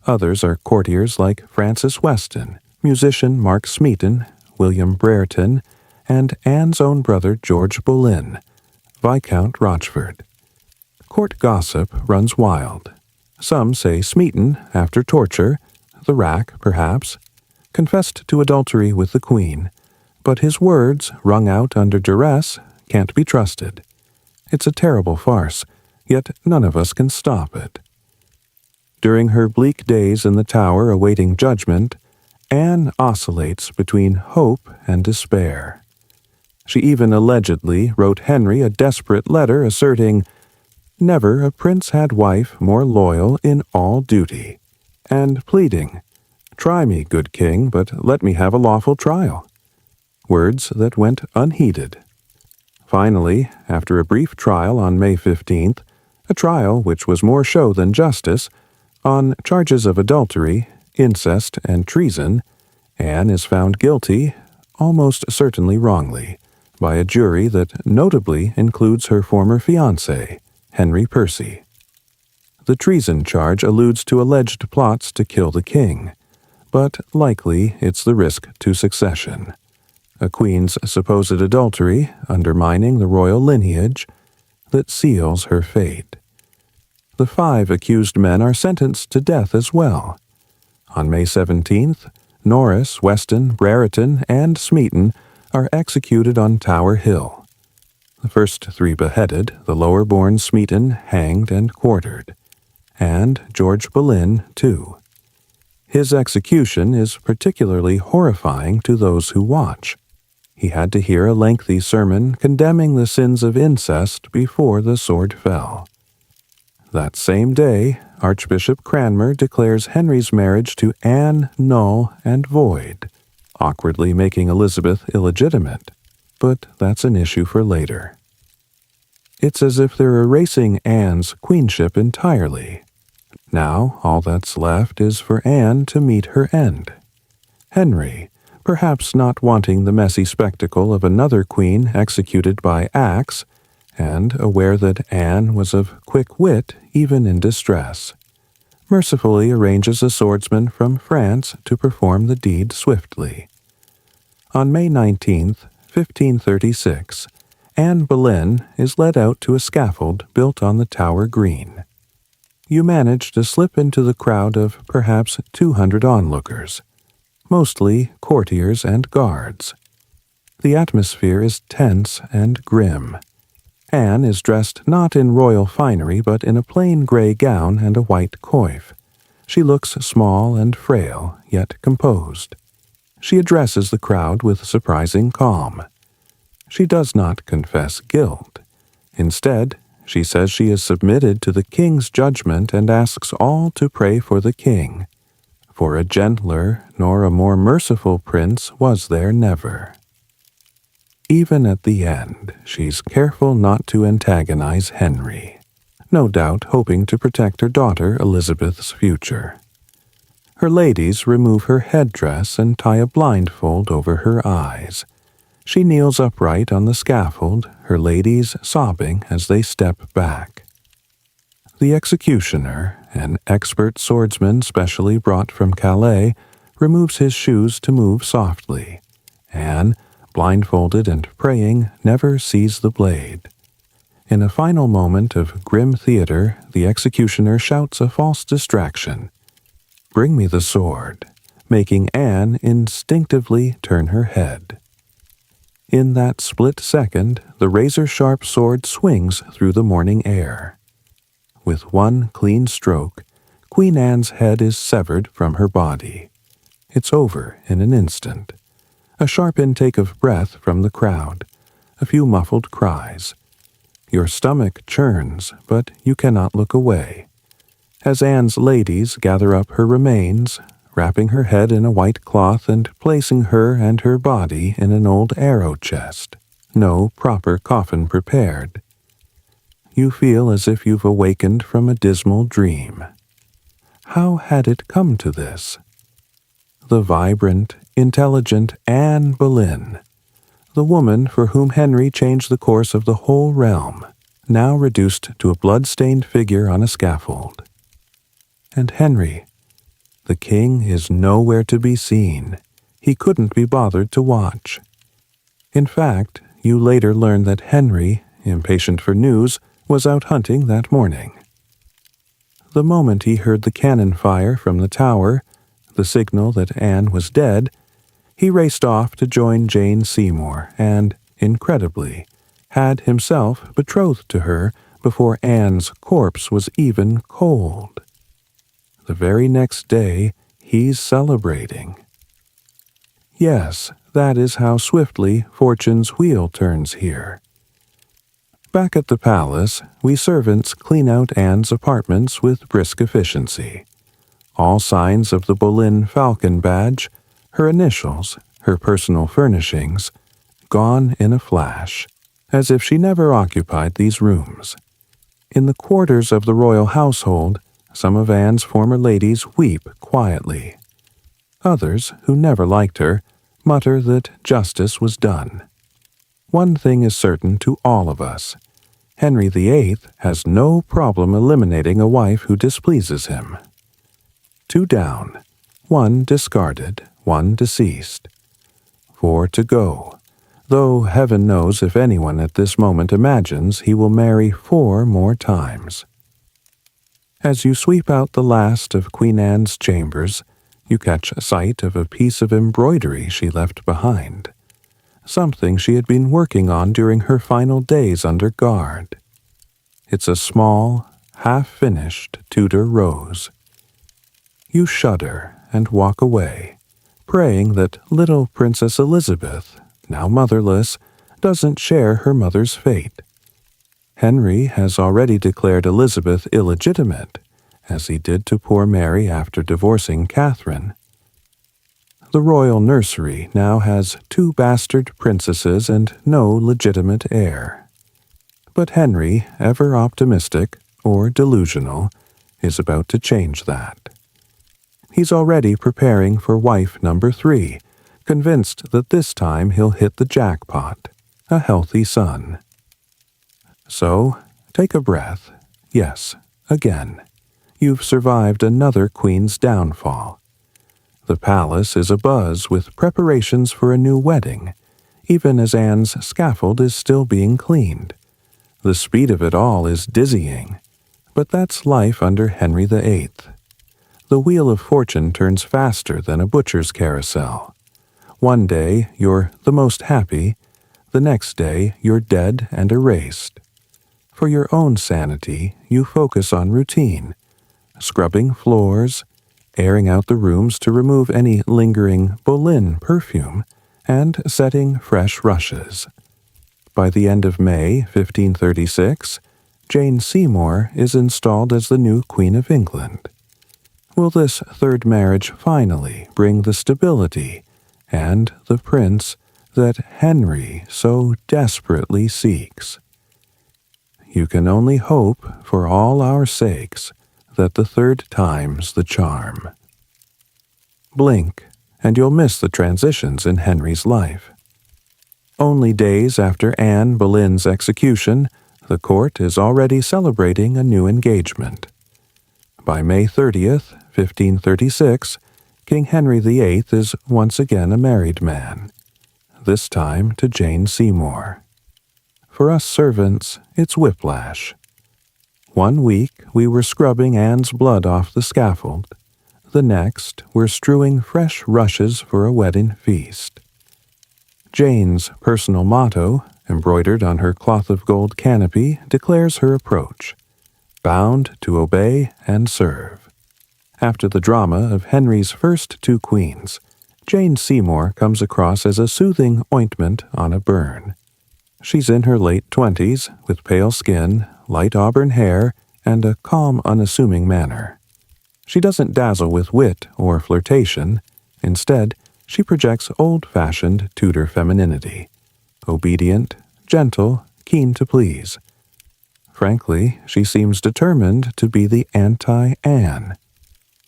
Others are courtiers like Francis Weston, musician Mark Smeaton, William Brereton, and Anne's own brother George Boleyn, Viscount Rochford. Court gossip runs wild. Some say Smeaton, after torture, the rack perhaps, confessed to adultery with the Queen, but his words, wrung out under duress, can't be trusted. It's a terrible farce, yet none of us can stop it. During her bleak days in the Tower awaiting judgment, Anne oscillates between hope and despair. She even allegedly wrote Henry a desperate letter asserting, "Never a prince had wife more loyal in all duty," and pleading, "Try me, good king, but let me have a lawful trial." Words that went unheeded. Finally, after a brief trial on May 15th, a trial which was more show than justice, on charges of adultery, incest, and treason, Anne is found guilty, almost certainly wrongly, by a jury that notably includes her former fiancé, Henry Percy. The treason charge alludes to alleged plots to kill the king, but likely it's the risk to succession. A queen's supposed adultery, undermining the royal lineage, that seals her fate. The 5 accused men are sentenced to death as well. On May 17th, Norris, Weston, Brereton, and Smeaton are executed on Tower Hill. The first 3 beheaded, the lower-born Smeaton hanged and quartered, and George Boleyn, too. His execution is particularly horrifying to those who watch. He had to hear a lengthy sermon condemning the sins of incest before the sword fell. That same day, Archbishop Cranmer declares Henry's marriage to Anne null and void, awkwardly making Elizabeth illegitimate, but that's an issue for later. It's as if they're erasing Anne's queenship entirely. Now all that's left is for Anne to meet her end. Henry, perhaps not wanting the messy spectacle of another queen executed by axe, and aware that Anne was of quick wit even in distress, mercifully arranges a swordsman from France to perform the deed swiftly. On May 19th, 1536, Anne Boleyn is led out to a scaffold built on the Tower Green. You manage to slip into the crowd of perhaps 200 onlookers, mostly courtiers and guards. The atmosphere is tense and grim. Anne is dressed not in royal finery but in a plain gray gown and a white coif. She looks small and frail, yet composed. She addresses the crowd with surprising calm. She does not confess guilt. Instead, she says she is submitted to the king's judgment and asks all to pray for the king. For a gentler nor a more merciful prince was there never. Even at the end, she's careful not to antagonize Henry, no doubt hoping to protect her daughter Elizabeth's future. Her ladies remove her headdress and tie a blindfold over her eyes. She kneels upright on the scaffold, her ladies sobbing as they step back. The executioner, an expert swordsman specially brought from Calais, removes his shoes to move softly. Anne, blindfolded and praying, never sees the blade. In a final moment of grim theater, the executioner shouts a false distraction, "Bring me the sword," making Anne instinctively turn her head. In that split second, the razor-sharp sword swings through the morning air. With one clean stroke, Queen Anne's head is severed from her body. It's over in an instant. A sharp intake of breath from the crowd, a few muffled cries. Your stomach churns, but you cannot look away. As Anne's ladies gather up her remains, wrapping her head in a white cloth and placing her and her body in an old arrow chest, no proper coffin prepared. You feel as if you've awakened from a dismal dream. How had it come to this? The vibrant, intelligent Anne Boleyn, the woman for whom Henry changed the course of the whole realm, now reduced to a blood-stained figure on a scaffold. And Henry, The king is nowhere to be seen. He couldn't be bothered to watch. In fact, you later learn that Henry, impatient for news, was out hunting that morning. The moment he heard the cannon fire from the tower, the signal that Anne was dead, he raced off to join Jane Seymour and, incredibly, had himself betrothed to her before Anne's corpse was even cold. The very next day, he's celebrating. Yes, that is how swiftly fortune's wheel turns here. Back at the palace, we servants clean out Anne's apartments with brisk efficiency. All signs of the Boleyn Falcon badge, her initials, her personal furnishings, gone in a flash, as if she never occupied these rooms. In the quarters of the royal household, some of Anne's former ladies weep quietly. Others, who never liked her, mutter that justice was done. One thing is certain to all of us. Henry VIII has no problem eliminating a wife who displeases him. 2 down, 1 discarded, 1 deceased. 4 to go, though heaven knows if anyone at this moment imagines he will marry 4 more times. As you sweep out the last of Queen Anne's chambers, you catch sight of a piece of embroidery she left behind, something she had been working on during her final days under guard. It's a small, half-finished Tudor rose. You shudder and walk away, praying that little Princess Elizabeth, now motherless, doesn't share her mother's fate. Henry has already declared Elizabeth illegitimate, as he did to poor Mary after divorcing Catherine. The royal nursery now has 2 bastard princesses and no legitimate heir. But Henry, ever optimistic, or delusional, is about to change that. He's already preparing for wife number 3, convinced that this time he'll hit the jackpot, a healthy son. So, take a breath. Yes, again. You've survived another queen's downfall. The palace is abuzz with preparations for a new wedding, even as Anne's scaffold is still being cleaned. The speed of it all is dizzying, but that's life under Henry VIII. The wheel of fortune turns faster than a butcher's carousel. One day you're the most happy, the next day you're dead and erased. For your own sanity, you focus on routine, scrubbing floors, airing out the rooms to remove any lingering Boleyn perfume, and setting fresh rushes. By the end of May 1536, Jane Seymour is installed as the new Queen of England. Will this third marriage finally bring the stability and the prince that Henry so desperately seeks? You can only hope, for all our sakes, that the third time's the charm. Blink, and you'll miss the transitions in Henry's life. Only days after Anne Boleyn's execution, the court is already celebrating a new engagement. By May 30th, 1536, King Henry VIII is once again a married man, this time to Jane Seymour. For us servants, it's whiplash. 1 week we were scrubbing Anne's blood off the scaffold. The next we're strewing fresh rushes for a wedding feast. Jane's personal motto, embroidered on her cloth of gold canopy, declares her approach: bound to obey and serve. After the drama of Henry's first 2 queens, Jane Seymour comes across as a soothing ointment on a burn. She's in her late 20s, with pale skin, light auburn hair, and a calm, unassuming manner. She doesn't dazzle with wit or flirtation. Instead, she projects old-fashioned Tudor femininity, obedient, gentle, keen to please. Frankly, she seems determined to be the anti-Anne.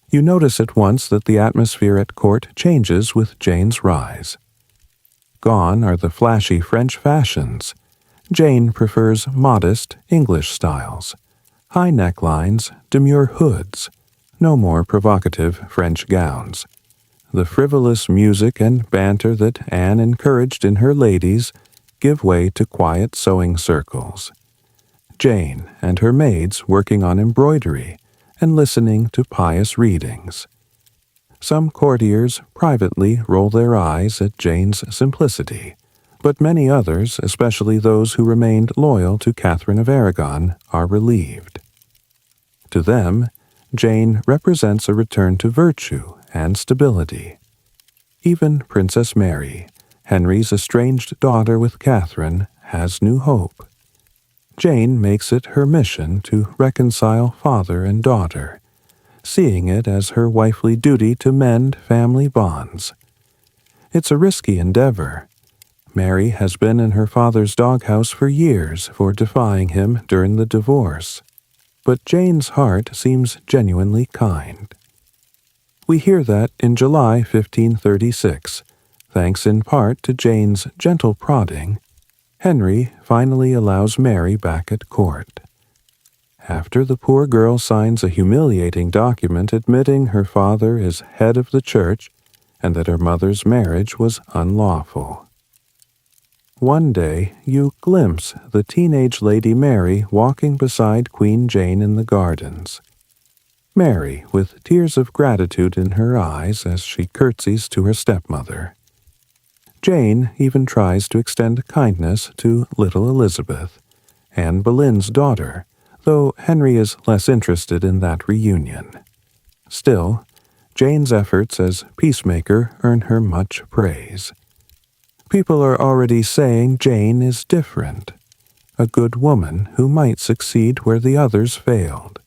You notice at once that the atmosphere at court changes with Jane's rise. Gone are the flashy French fashions. Jane prefers modest English styles, high necklines, demure hoods, No more provocative French gowns. The frivolous music and banter that Anne encouraged in her ladies give way to quiet sewing circles. Jane and her maids working on embroidery and listening to pious readings. Some courtiers privately roll their eyes at Jane's simplicity, but many others, especially those who remained loyal to Catherine of Aragon, are relieved. To them, Jane represents a return to virtue and stability. Even Princess Mary, Henry's estranged daughter with Catherine, has new hope. Jane makes it her mission to reconcile father and daughter, seeing it as her wifely duty to mend family bonds. It's a risky endeavor. Mary has been in her father's doghouse for years for defying him during the divorce, but Jane's heart seems genuinely kind. We hear that in July 1536, thanks in part to Jane's gentle prodding, Henry finally allows Mary back at court. After the poor girl signs a humiliating document admitting her father is head of the church and that her mother's marriage was unlawful. One day you glimpse the teenage Lady Mary walking beside Queen Jane in the gardens. Mary, with tears of gratitude in her eyes as she curtsies to her stepmother. Jane even tries to extend kindness to little Elizabeth, Anne Boleyn's daughter, though Henry is less interested in that reunion. Still, Jane's efforts as peacemaker earn her much praise. People are already saying Jane is different, a good woman who might succeed where the others failed.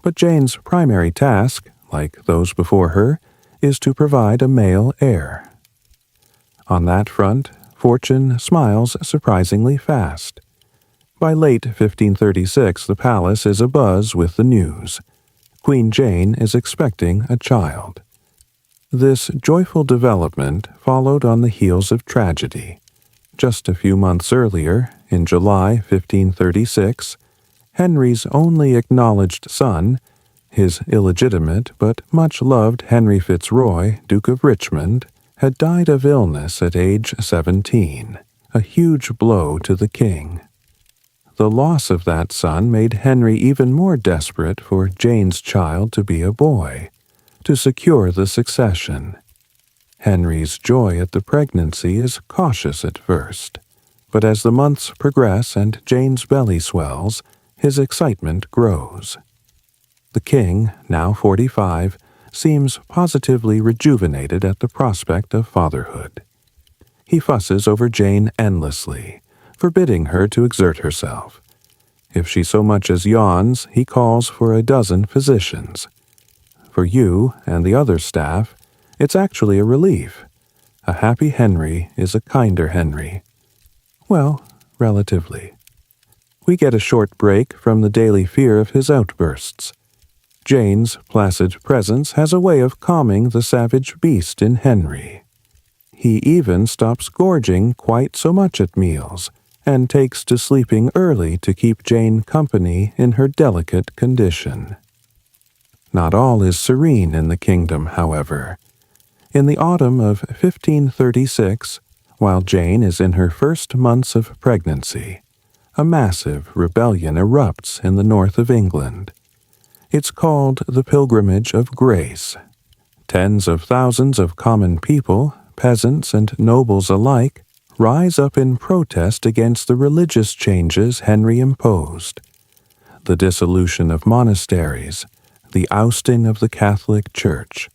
But Jane's primary task, like those before her, is to provide a male heir. On that front, fortune smiles surprisingly fast. By late 1536, the palace is abuzz with the news. Queen Jane is expecting a child. This joyful development followed on the heels of tragedy. Just a few months earlier, in July 1536, Henry's only acknowledged son, his illegitimate but much-loved Henry Fitzroy, Duke of Richmond, had died of illness at age 17, a huge blow to the king. The loss of that son made Henry even more desperate for Jane's child to be a boy, to secure the succession. Henry's joy at the pregnancy is cautious at first, but as the months progress and Jane's belly swells, his excitement grows. The king, now 45, seems positively rejuvenated at the prospect of fatherhood. He fusses over Jane endlessly, forbidding her to exert herself. If she so much as yawns, he calls for a dozen physicians. For you and the other staff, it's actually a relief. A happy Henry is a kinder Henry. Well, relatively. We get a short break from the daily fear of his outbursts. Jane's placid presence has a way of calming the savage beast in Henry. He even stops gorging quite so much at meals, and takes to sleeping early to keep Jane company in her delicate condition. Not all is serene in the kingdom, however. In the autumn of 1536, while Jane is in her first months of pregnancy, a massive rebellion erupts in the north of England. It's called the Pilgrimage of Grace. Tens of thousands of common people, peasants and nobles alike, rise up in protest against the religious changes Henry imposed. The dissolution of monasteries, the ousting of the Catholic Church,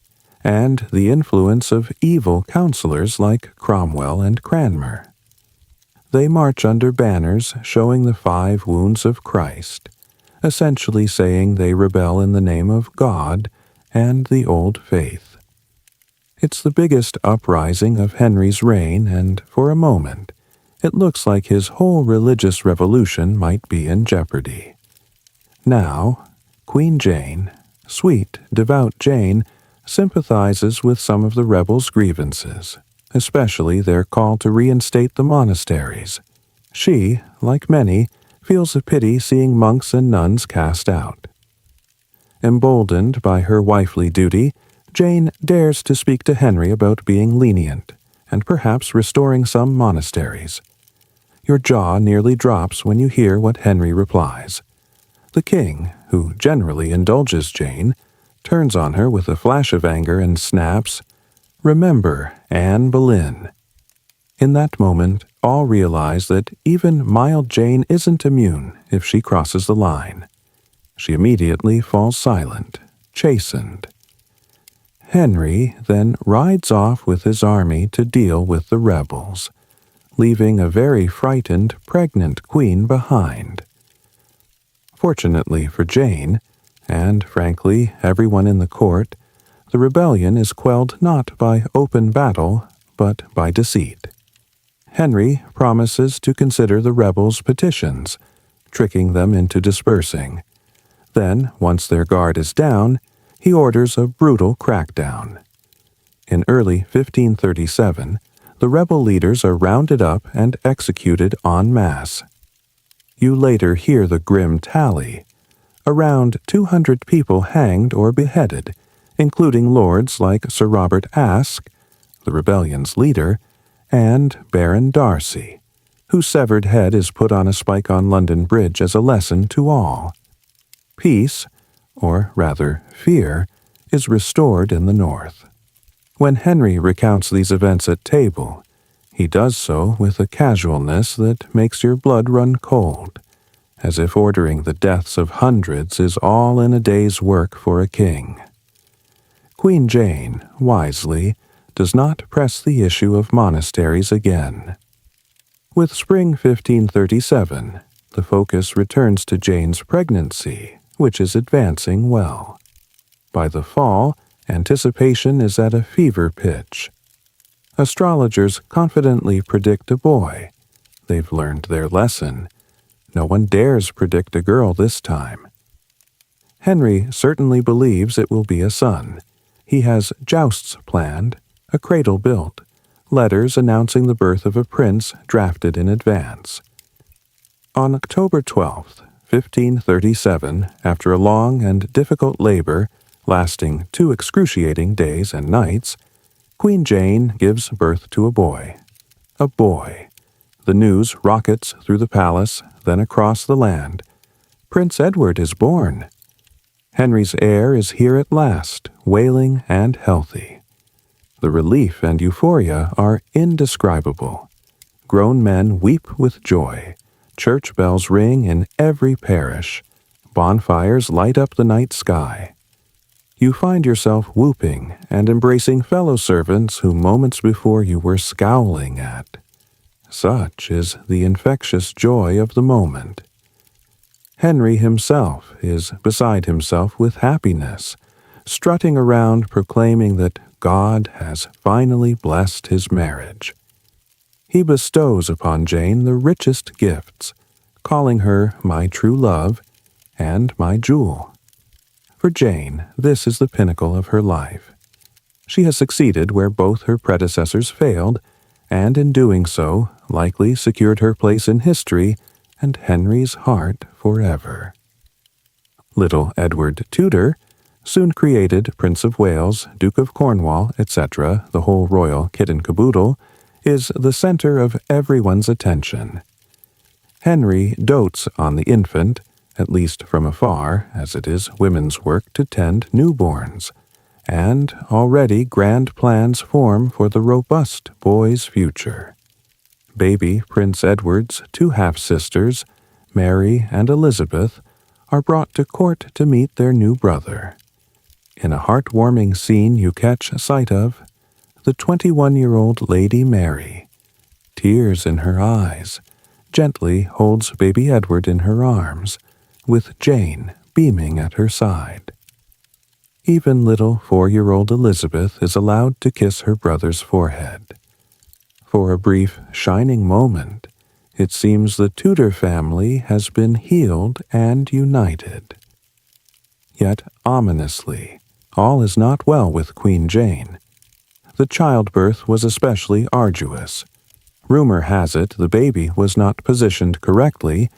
and the influence of evil counselors like Cromwell and Cranmer. They march under banners showing the 5 wounds of Christ, essentially saying they rebel in the name of God and the old faith. It's the biggest uprising of Henry's reign, and for a moment, it looks like his whole religious revolution might be in jeopardy. Now, Queen Jane, sweet, devout Jane, sympathizes with some of the rebels' grievances, especially their call to reinstate the monasteries. She, like many, feels a pity seeing monks and nuns cast out. Emboldened by her wifely duty, Jane dares to speak to Henry about being lenient, and perhaps restoring some monasteries. Your jaw nearly drops when you hear what Henry replies. The king, who generally indulges Jane, turns on her with a flash of anger and snaps, "Remember Anne Boleyn." In that moment, all realize that even mild Jane isn't immune if she crosses the line. She immediately falls silent, chastened. Henry then rides off with his army to deal with the rebels, leaving a very frightened, pregnant queen behind. Fortunately for Jane, and frankly everyone in the court, the rebellion is quelled not by open battle, but by deceit. Henry promises to consider the rebels' petitions, tricking them into dispersing. Then, once their guard is down, he orders a brutal crackdown. In early 1537, the rebel leaders are rounded up and executed en masse. You later hear the grim tally: around 200 people hanged or beheaded, including lords like Sir Robert Aske, the rebellion's leader, and Baron Darcy, whose severed head is put on a spike on London Bridge as a lesson to all. Peace, or rather fear, is restored in the north. When Henry recounts these events at table, he does so with a casualness that makes your blood run cold, as if ordering the deaths of hundreds is all in a day's work for a king. Queen Jane, wisely, does not press the issue of monasteries again. With spring 1537, the focus returns to Jane's pregnancy, which is advancing well. By the fall, anticipation is at a fever pitch. Astrologers confidently predict a boy. They've learned their lesson. No one dares predict a girl this time. Henry certainly believes it will be a son. He has jousts planned, a cradle built, letters announcing the birth of a prince drafted in advance. On October 12th, 1537, after a long and difficult labor lasting 2 excruciating days and nights, Queen Jane gives birth to a boy. A boy. The news rockets through the palace, then across the land. Prince Edward is born. Henry's heir is here at last, wailing and healthy. The relief and euphoria are indescribable. Grown men weep with joy. Church bells ring in every parish. Bonfires light up the night sky. You find yourself whooping and embracing fellow servants who moments before you were scowling at. Such is the infectious joy of the moment. Henry himself is beside himself with happiness, strutting around proclaiming that God has finally blessed his marriage. He bestows upon Jane the richest gifts, calling her my true love and my jewel. For Jane, this is the pinnacle of her life. She has succeeded where both her predecessors failed, and in doing so, likely secured her place in history and Henry's heart forever. Little Edward Tudor, soon created Prince of Wales, Duke of Cornwall, etc., the whole royal kit and caboodle, is the center of everyone's attention. Henry dotes on the infant, at least from afar, as it is women's work to tend newborns, and already grand plans form for the robust boy's future. Baby Prince Edward's 2 half-sisters, Mary and Elizabeth, are brought to court to meet their new brother. In a heartwarming scene you catch sight of the 21-year-old Lady Mary, tears in her eyes, gently holds baby Edward in her arms, with Jane beaming at her side. Even little 4-year-old Elizabeth is allowed to kiss her brother's forehead. For a brief, shining moment, it seems the Tudor family has been healed and united. Yet, ominously, all is not well with Queen Jane. The childbirth was especially arduous. Rumor has it the baby was not positioned correctly,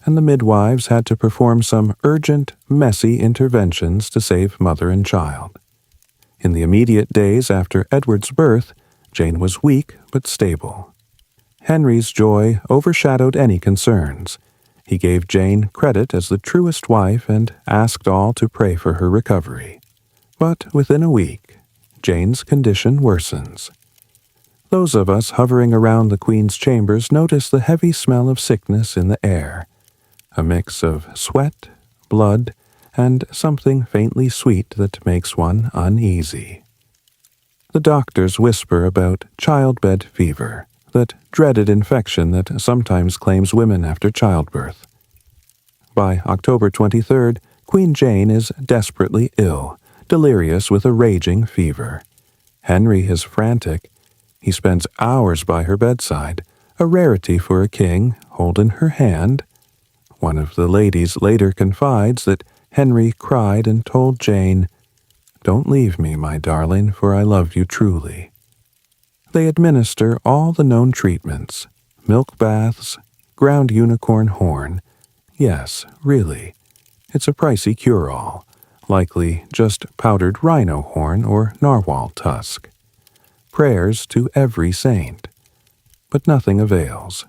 and the midwives had to perform some urgent, messy interventions to save mother and child. In the immediate days after Edward's birth, Jane was weak but stable. Henry's joy overshadowed any concerns. He gave Jane credit as the truest wife and asked all to pray for her recovery. But within a week, Jane's condition worsens. Those of us hovering around the Queen's chambers notice the heavy smell of sickness in the air, a mix of sweat, blood, and something faintly sweet that makes one uneasy. The doctors whisper about childbed fever, that dreaded infection that sometimes claims women after childbirth. By October 23rd, Queen Jane is desperately ill, delirious with a raging fever. Henry is frantic. He spends hours by her bedside, a rarity for a king, holding her hand. One of the ladies later confides that Henry cried and told Jane, "Don't leave me, my darling, for I love you truly." They administer all the known treatments, milk baths, ground unicorn horn. Yes, really, it's a pricey cure-all, likely just powdered rhino horn or narwhal tusk. Prayers to every saint, but nothing avails.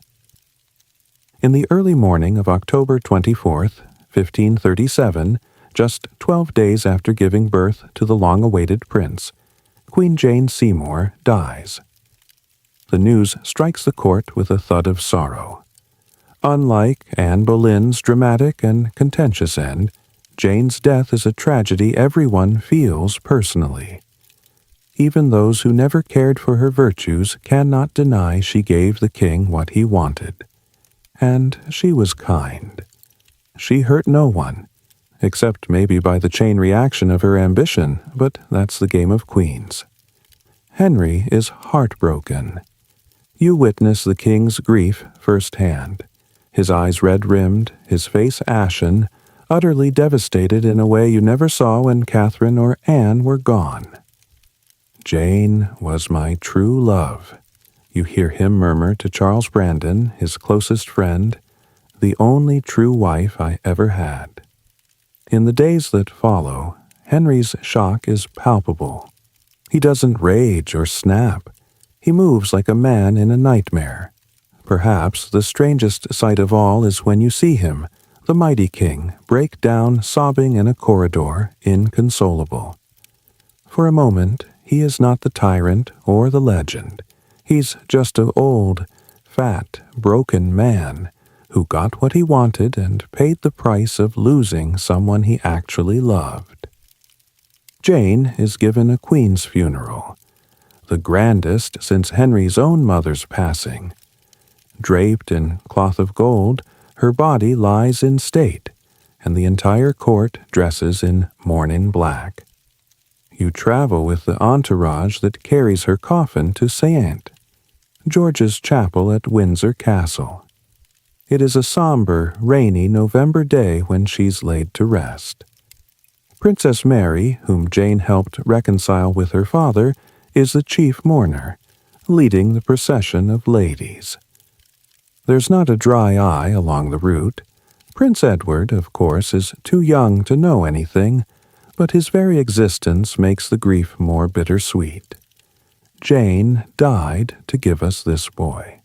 In the early morning of October 24th, 1537, just 12 days after giving birth to the long-awaited prince, Queen Jane Seymour dies. The news strikes the court with a thud of sorrow. Unlike Anne Boleyn's dramatic and contentious end, Jane's death is a tragedy everyone feels personally. Even those who never cared for her virtues cannot deny she gave the king what he wanted. And she was kind. She hurt no one, except maybe by the chain reaction of her ambition, but that's the game of queens. Henry is heartbroken. You witness the king's grief firsthand. His eyes red-rimmed, his face ashen, utterly devastated in a way you never saw when Catherine or Anne were gone. "Jane was my true love," you hear him murmur to Charles Brandon, his closest friend, "the only true wife I ever had." In the days that follow, Henry's shock is palpable. He doesn't rage or snap. He moves like a man in a nightmare. Perhaps the strangest sight of all is when you see him, the mighty king, break down sobbing in a corridor, inconsolable. For a moment, he is not the tyrant or the legend. He's just an old, fat, broken man who got what he wanted and paid the price of losing someone he actually loved. Jane is given a queen's funeral, the grandest since Henry's own mother's passing. Draped in cloth of gold, her body lies in state, and the entire court dresses in mourning black. You travel with the entourage that carries her coffin to St. George's Chapel at Windsor Castle. It is a somber, rainy November day when she's laid to rest. Princess Mary, whom Jane helped reconcile with her father, is the chief mourner, leading the procession of ladies. There's not a dry eye along the route. Prince Edward, of course, is too young to know anything, but his very existence makes the grief more bittersweet. Jane died to give us this boy.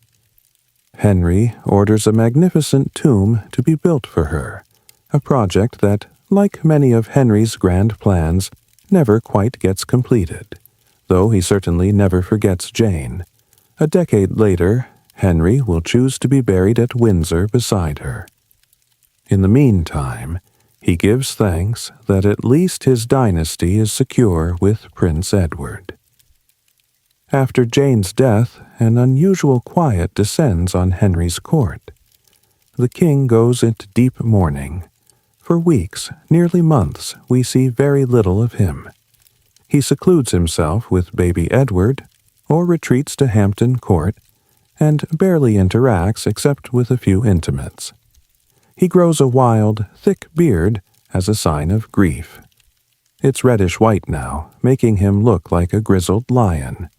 Henry orders a magnificent tomb to be built for her, a project that, like many of Henry's grand plans, never quite gets completed, though he certainly never forgets Jane. A decade later, Henry will choose to be buried at Windsor beside her. In the meantime, he gives thanks that at least his dynasty is secure with Prince Edward. After Jane's death, an unusual quiet descends on Henry's court. The king goes into deep mourning. For weeks, nearly months, we see very little of him. He secludes himself with baby Edward, or retreats to Hampton Court, and barely interacts except with a few intimates. He grows a wild, thick beard as a sign of grief. It's reddish-white now, making him look like a grizzled lion.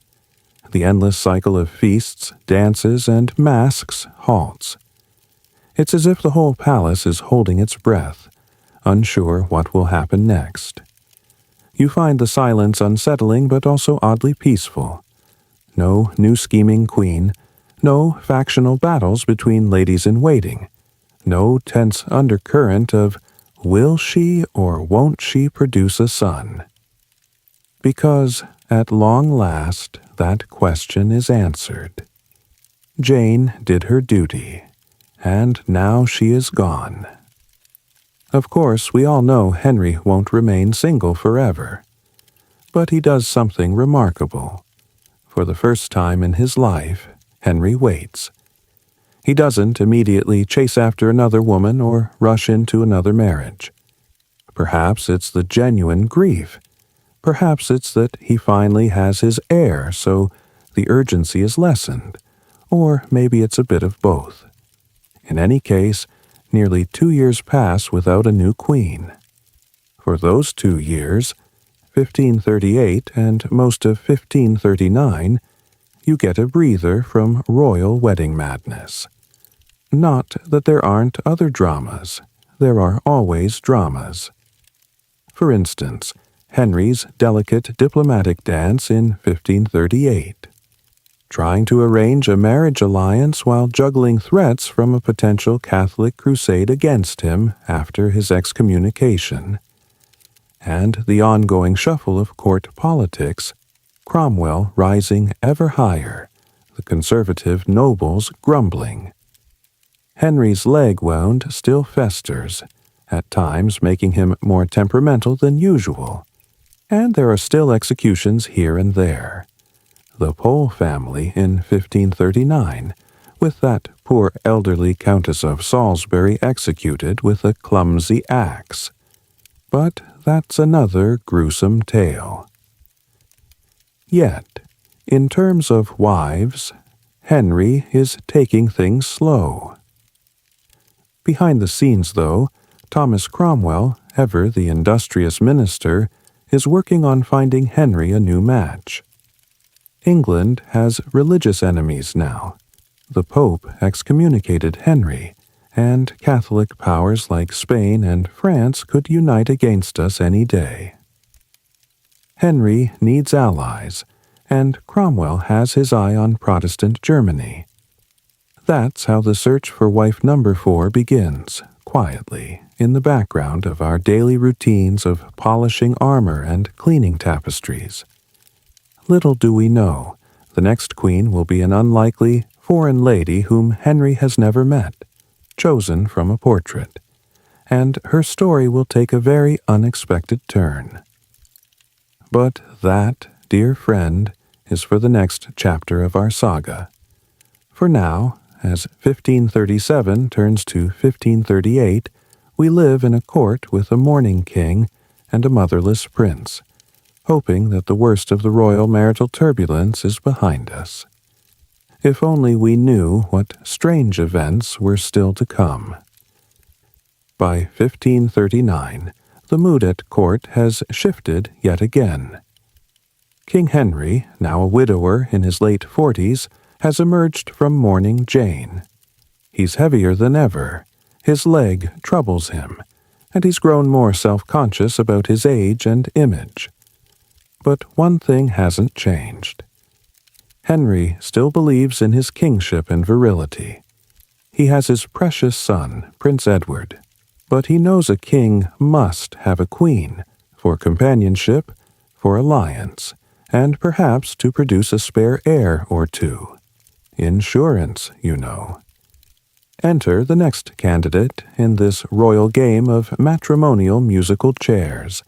The endless cycle of feasts, dances, and masks halts. It's as if the whole palace is holding its breath, unsure what will happen next. You find the silence unsettling but also oddly peaceful. No new scheming queen, no factional battles between ladies-in-waiting, no tense undercurrent of will she or won't she produce a son? Because, at long last, that question is answered. Jane did her duty, and now she is gone. Of course, we all know Henry won't remain single forever. But he does something remarkable. For the first time in his life, Henry waits. He doesn't immediately chase after another woman or rush into another marriage. Perhaps it's the genuine grief. Perhaps it's that he finally has his heir, so the urgency is lessened. Or maybe it's a bit of both. In any case, nearly 2 years pass without a new queen. For those 2 years, 1538 and most of 1539, you get a breather from royal wedding madness. Not that there aren't other dramas. There are always dramas. For instance, Henry's delicate diplomatic dance in 1538. Trying to arrange a marriage alliance while juggling threats from a potential Catholic crusade against him after his excommunication. And the ongoing shuffle of court politics, Cromwell rising ever higher, the conservative nobles grumbling. Henry's leg wound still festers, at times making him more temperamental than usual, and there are still executions here and there. The Pole family in 1539, with that poor elderly Countess of Salisbury executed with a clumsy axe. But that's another gruesome tale. Yet, in terms of wives, Henry is taking things slow. Behind the scenes, though, Thomas Cromwell, ever the industrious minister, is working on finding Henry a new match. England has religious enemies now. The Pope excommunicated Henry, and Catholic powers like Spain and France could unite against us any day. Henry needs allies, and Cromwell has his eye on Protestant Germany. That's how the search for wife number 4 begins, quietly, in the background of our daily routines of polishing armor and cleaning tapestries. Little do we know, the next queen will be an unlikely foreign lady whom Henry has never met, chosen from a portrait, and her story will take a very unexpected turn. But that, dear friend, is for the next chapter of our saga. For now, as 1537 turns to 1538, we live in a court with a mourning king and a motherless prince, hoping that the worst of the royal marital turbulence is behind us. If only we knew what strange events were still to come. By 1539, the mood at court has shifted yet again. King Henry, now a widower in his late 40s, has emerged from mourning Jane. He's heavier than ever, his leg troubles him, and he's grown more self-conscious about his age and image. But one thing hasn't changed. Henry still believes in his kingship and virility. He has his precious son, Prince Edward, but he knows a king must have a queen, for companionship, for alliance, and perhaps to produce a spare heir or two. Insurance, you know. Enter the next candidate in this royal game of matrimonial musical chairs,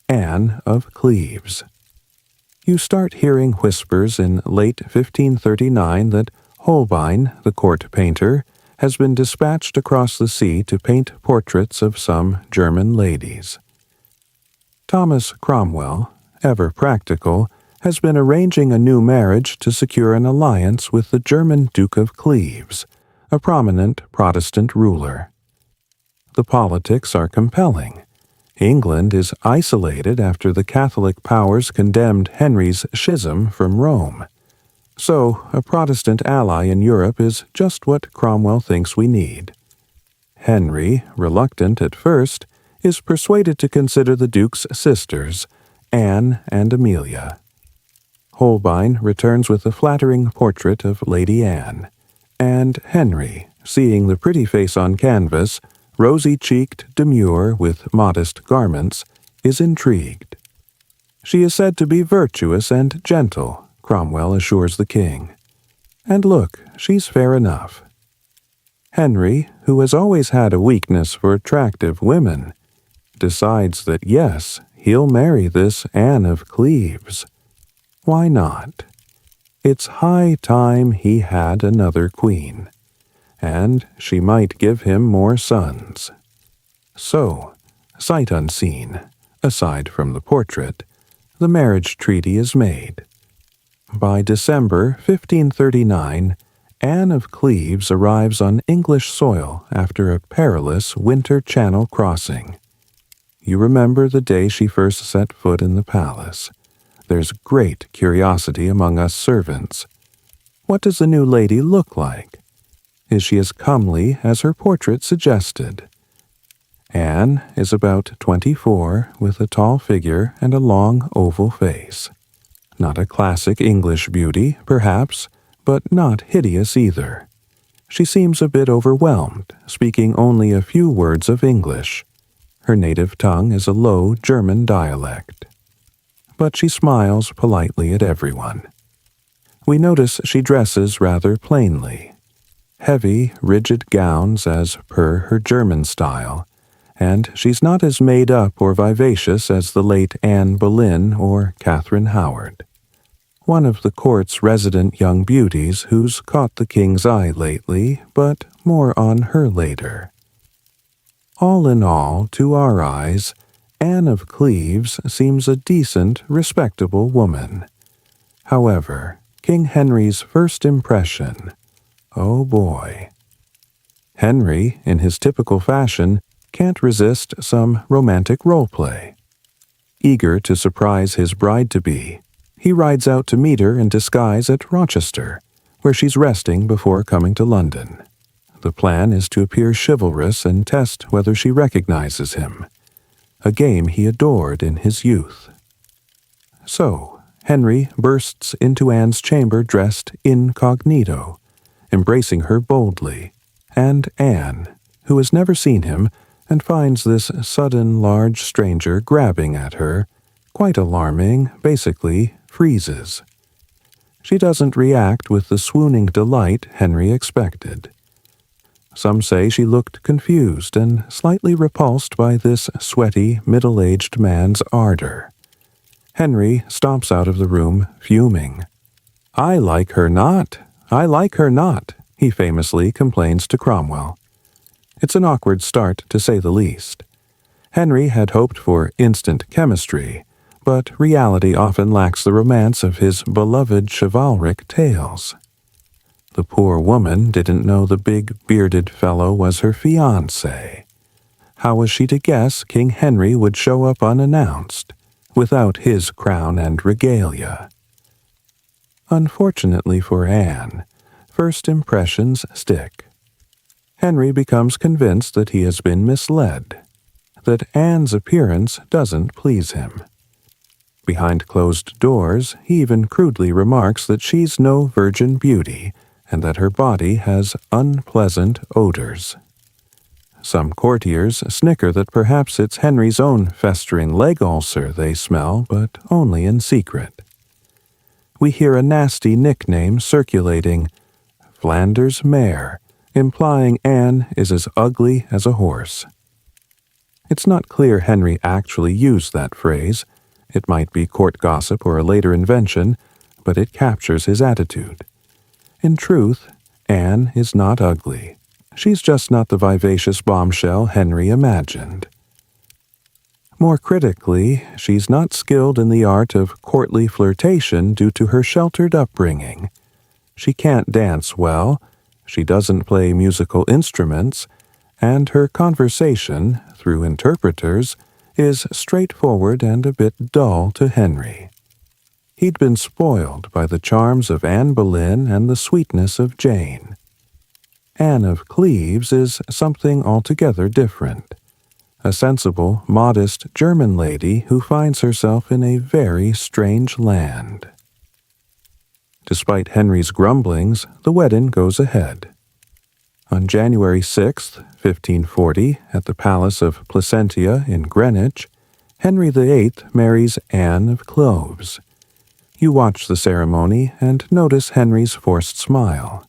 Anne of Cleves. You start hearing whispers in late 1539 that Holbein, the court painter, has been dispatched across the sea to paint portraits of some German ladies. Thomas Cromwell, ever practical, has been arranging a new marriage to secure an alliance with the German Duke of Cleves, a prominent Protestant ruler. The politics are compelling. England is isolated after the Catholic powers condemned Henry's schism from Rome. So, a Protestant ally in Europe is just what Cromwell thinks we need. Henry, reluctant at first, is persuaded to consider the Duke's sisters, Anne and Amelia. Holbein returns with a flattering portrait of Lady Anne, and Henry, seeing the pretty face on canvas, rosy-cheeked, demure, with modest garments, is intrigued. She is said to be virtuous and gentle, Cromwell assures the king. And look, she's fair enough. Henry, who has always had a weakness for attractive women, decides that yes, he'll marry this Anne of Cleves. Why not? It's high time he had another queen, and she might give him more sons. So, sight unseen, aside from the portrait, the marriage treaty is made. By December 1539, Anne of Cleves arrives on English soil after a perilous winter channel crossing. You remember the day she first set foot in the palace. There's great curiosity among us servants. What does the new lady look like? Is she as comely as her portrait suggested? Anne is about 24, with a tall figure and a long oval face. Not a classic English beauty, perhaps, but not hideous either. She seems a bit overwhelmed, speaking only a few words of English. Her native tongue is a low German dialect. But she smiles politely at everyone. We notice she dresses rather plainly. Heavy, rigid gowns as per her German style, and she's not as made up or vivacious as the late Anne Boleyn or Catherine Howard, one of the court's resident young beauties who's caught the king's eye lately, but more on her later. All in all, to our eyes, Anne of Cleves seems a decent, respectable woman. However, King Henry's first impression, oh boy. Henry, in his typical fashion, can't resist some romantic role-play. Eager to surprise his bride-to-be, he rides out to meet her in disguise at Rochester, where she's resting before coming to London. The plan is to appear chivalrous and test whether she recognizes him, a game he adored in his youth. So, Henry bursts into Anne's chamber dressed incognito, embracing her boldly, and Anne, who has never seen him and finds this sudden large stranger grabbing at her, quite alarming, basically freezes. She doesn't react with the swooning delight Henry expected. Some say she looked confused and slightly repulsed by this sweaty, middle-aged man's ardor. Henry stomps out of the room, fuming. "I like her not. I like her not," he famously complains to Cromwell. It's an awkward start, to say the least. Henry had hoped for instant chemistry, but reality often lacks the romance of his beloved chivalric tales. The poor woman didn't know the big, bearded fellow was her fiancé. How was she to guess King Henry would show up unannounced, without his crown and regalia? Unfortunately for Anne, first impressions stick. Henry becomes convinced that he has been misled, that Anne's appearance doesn't please him. Behind closed doors, he even crudely remarks that she's no virgin beauty and that her body has unpleasant odors. Some courtiers snicker that perhaps it's Henry's own festering leg ulcer they smell, but only in secret. We hear a nasty nickname circulating, Flanders mare, implying Anne is as ugly as a horse. It's not clear Henry actually used that phrase. It might be court gossip or a later invention, but it captures his attitude. In truth, Anne is not ugly. She's just not the vivacious bombshell Henry imagined. More critically, she's not skilled in the art of courtly flirtation due to her sheltered upbringing. She can't dance well, she doesn't play musical instruments, and her conversation, through interpreters, is straightforward and a bit dull to Henry. He'd been spoiled by the charms of Anne Boleyn and the sweetness of Jane. Anne of Cleves is something altogether different. A sensible, modest German lady who finds herself in a very strange land. Despite Henry's grumblings, the wedding goes ahead. On January 6, 1540, at the Palace of Placentia in Greenwich, Henry VIII marries Anne of Cleves. You watch the ceremony and notice Henry's forced smile.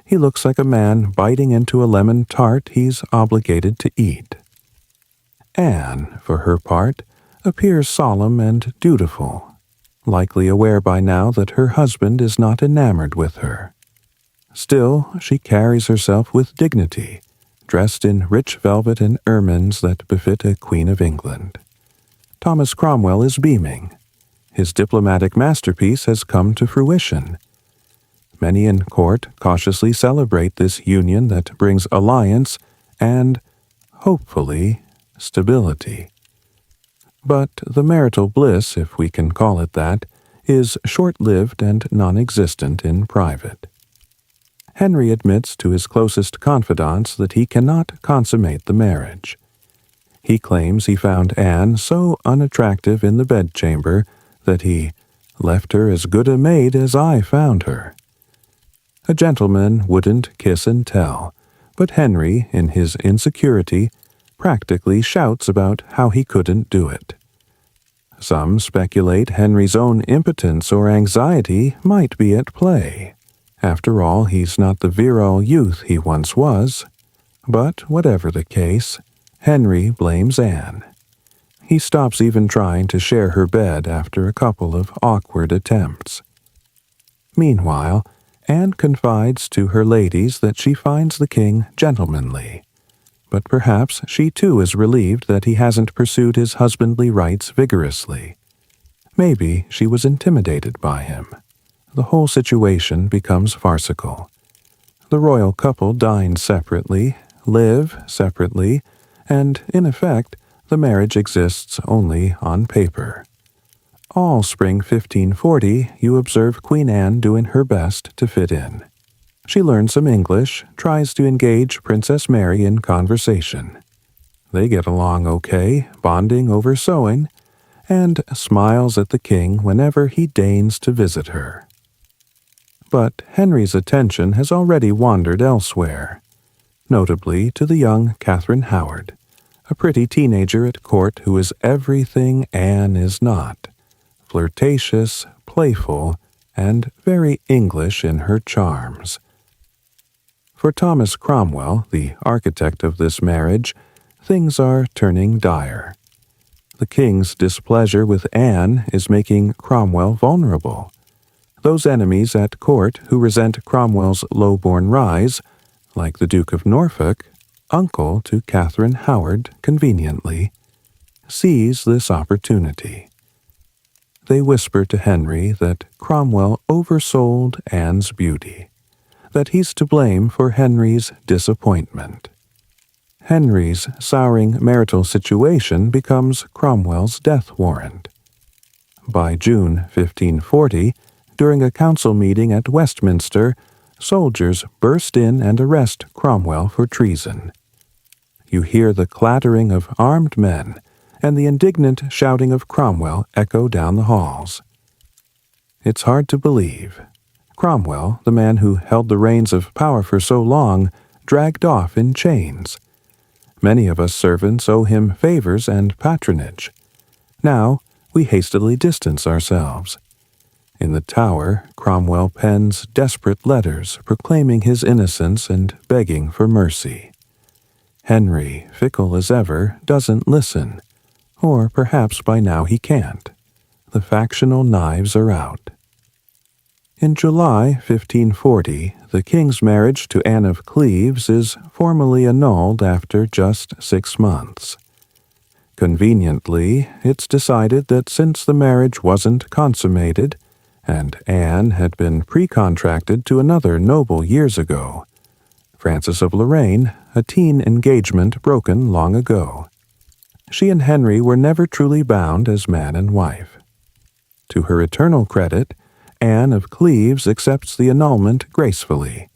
He looks like a man biting into a lemon tart he's obligated to eat. Anne, for her part, appears solemn and dutiful, likely aware by now that her husband is not enamored with her. Still, she carries herself with dignity, dressed in rich velvet and ermines that befit a Queen of England. Thomas Cromwell is beaming. His diplomatic masterpiece has come to fruition. Many in court cautiously celebrate this union that brings alliance and, hopefully, stability. But the marital bliss, if we can call it that, is short-lived and non-existent in private. Henry admits to his closest confidants that he cannot consummate the marriage. He claims he found Anne so unattractive in the bedchamber that he left her as good a maid as I found her. A gentleman wouldn't kiss and tell, but Henry, in his insecurity, practically shouts about how he couldn't do it. Some speculate Henry's own impotence or anxiety might be at play. After all, he's not the virile youth he once was. But whatever the case, Henry blames Anne. He stops even trying to share her bed after a couple of awkward attempts. Meanwhile, Anne confides to her ladies that she finds the king gentlemanly. But perhaps she too is relieved that he hasn't pursued his husbandly rights vigorously. Maybe she was intimidated by him. The whole situation becomes farcical. The royal couple dine separately, live separately, and, in effect, the marriage exists only on paper. All spring 1540, you observe Queen Anne doing her best to fit in. She learns some English, tries to engage Princess Mary in conversation. They get along okay, bonding over sewing, and smiles at the king whenever he deigns to visit her. But Henry's attention has already wandered elsewhere, notably to the young Catherine Howard, a pretty teenager at court who is everything Anne is not, flirtatious, playful, and very English in her charms. For Thomas Cromwell, the architect of this marriage, things are turning dire. The king's displeasure with Anne is making Cromwell vulnerable. Those enemies at court who resent Cromwell's low-born rise, like the Duke of Norfolk, uncle to Catherine Howard conveniently, seize this opportunity. They whisper to Henry that Cromwell oversold Anne's beauty, that he's to blame for Henry's disappointment. Henry's souring marital situation becomes Cromwell's death warrant. By June 1540, during a council meeting at Westminster, soldiers burst in and arrest Cromwell for treason. You hear the clattering of armed men, and the indignant shouting of Cromwell echo down the halls. It's hard to believe. Cromwell, the man who held the reins of power for so long, dragged off in chains. Many of us servants owe him favors and patronage. Now we hastily distance ourselves. In the Tower, Cromwell pens desperate letters proclaiming his innocence and begging for mercy. Henry, fickle as ever, doesn't listen, or perhaps by now he can't. The factional knives are out. In July 1540, the king's marriage to Anne of Cleves is formally annulled after just 6 months. Conveniently, it's decided that since the marriage wasn't consummated, and Anne had been pre-contracted to another noble years ago, Frances of Lorraine, a teen engagement broken long ago. She and Henry were never truly bound as man and wife. To her eternal credit, Anne of Cleves accepts the annulment gracefully,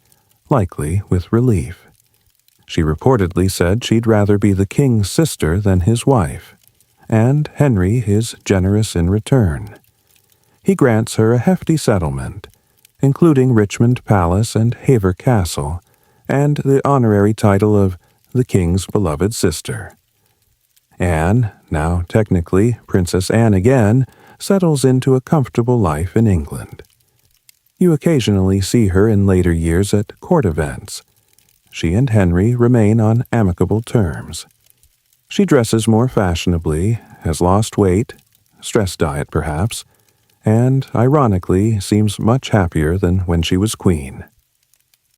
likely with relief. She reportedly said she'd rather be the king's sister than his wife, and Henry is generous in return. He grants her a hefty settlement, including Richmond Palace and Hever Castle, and the honorary title of the king's beloved sister. Anne, now technically Princess Anne again, settles into a comfortable life in England. You occasionally see her in later years at court events. She and Henry remain on amicable terms. She dresses more fashionably, has lost weight, stress diet perhaps, and, ironically, seems much happier than when she was queen.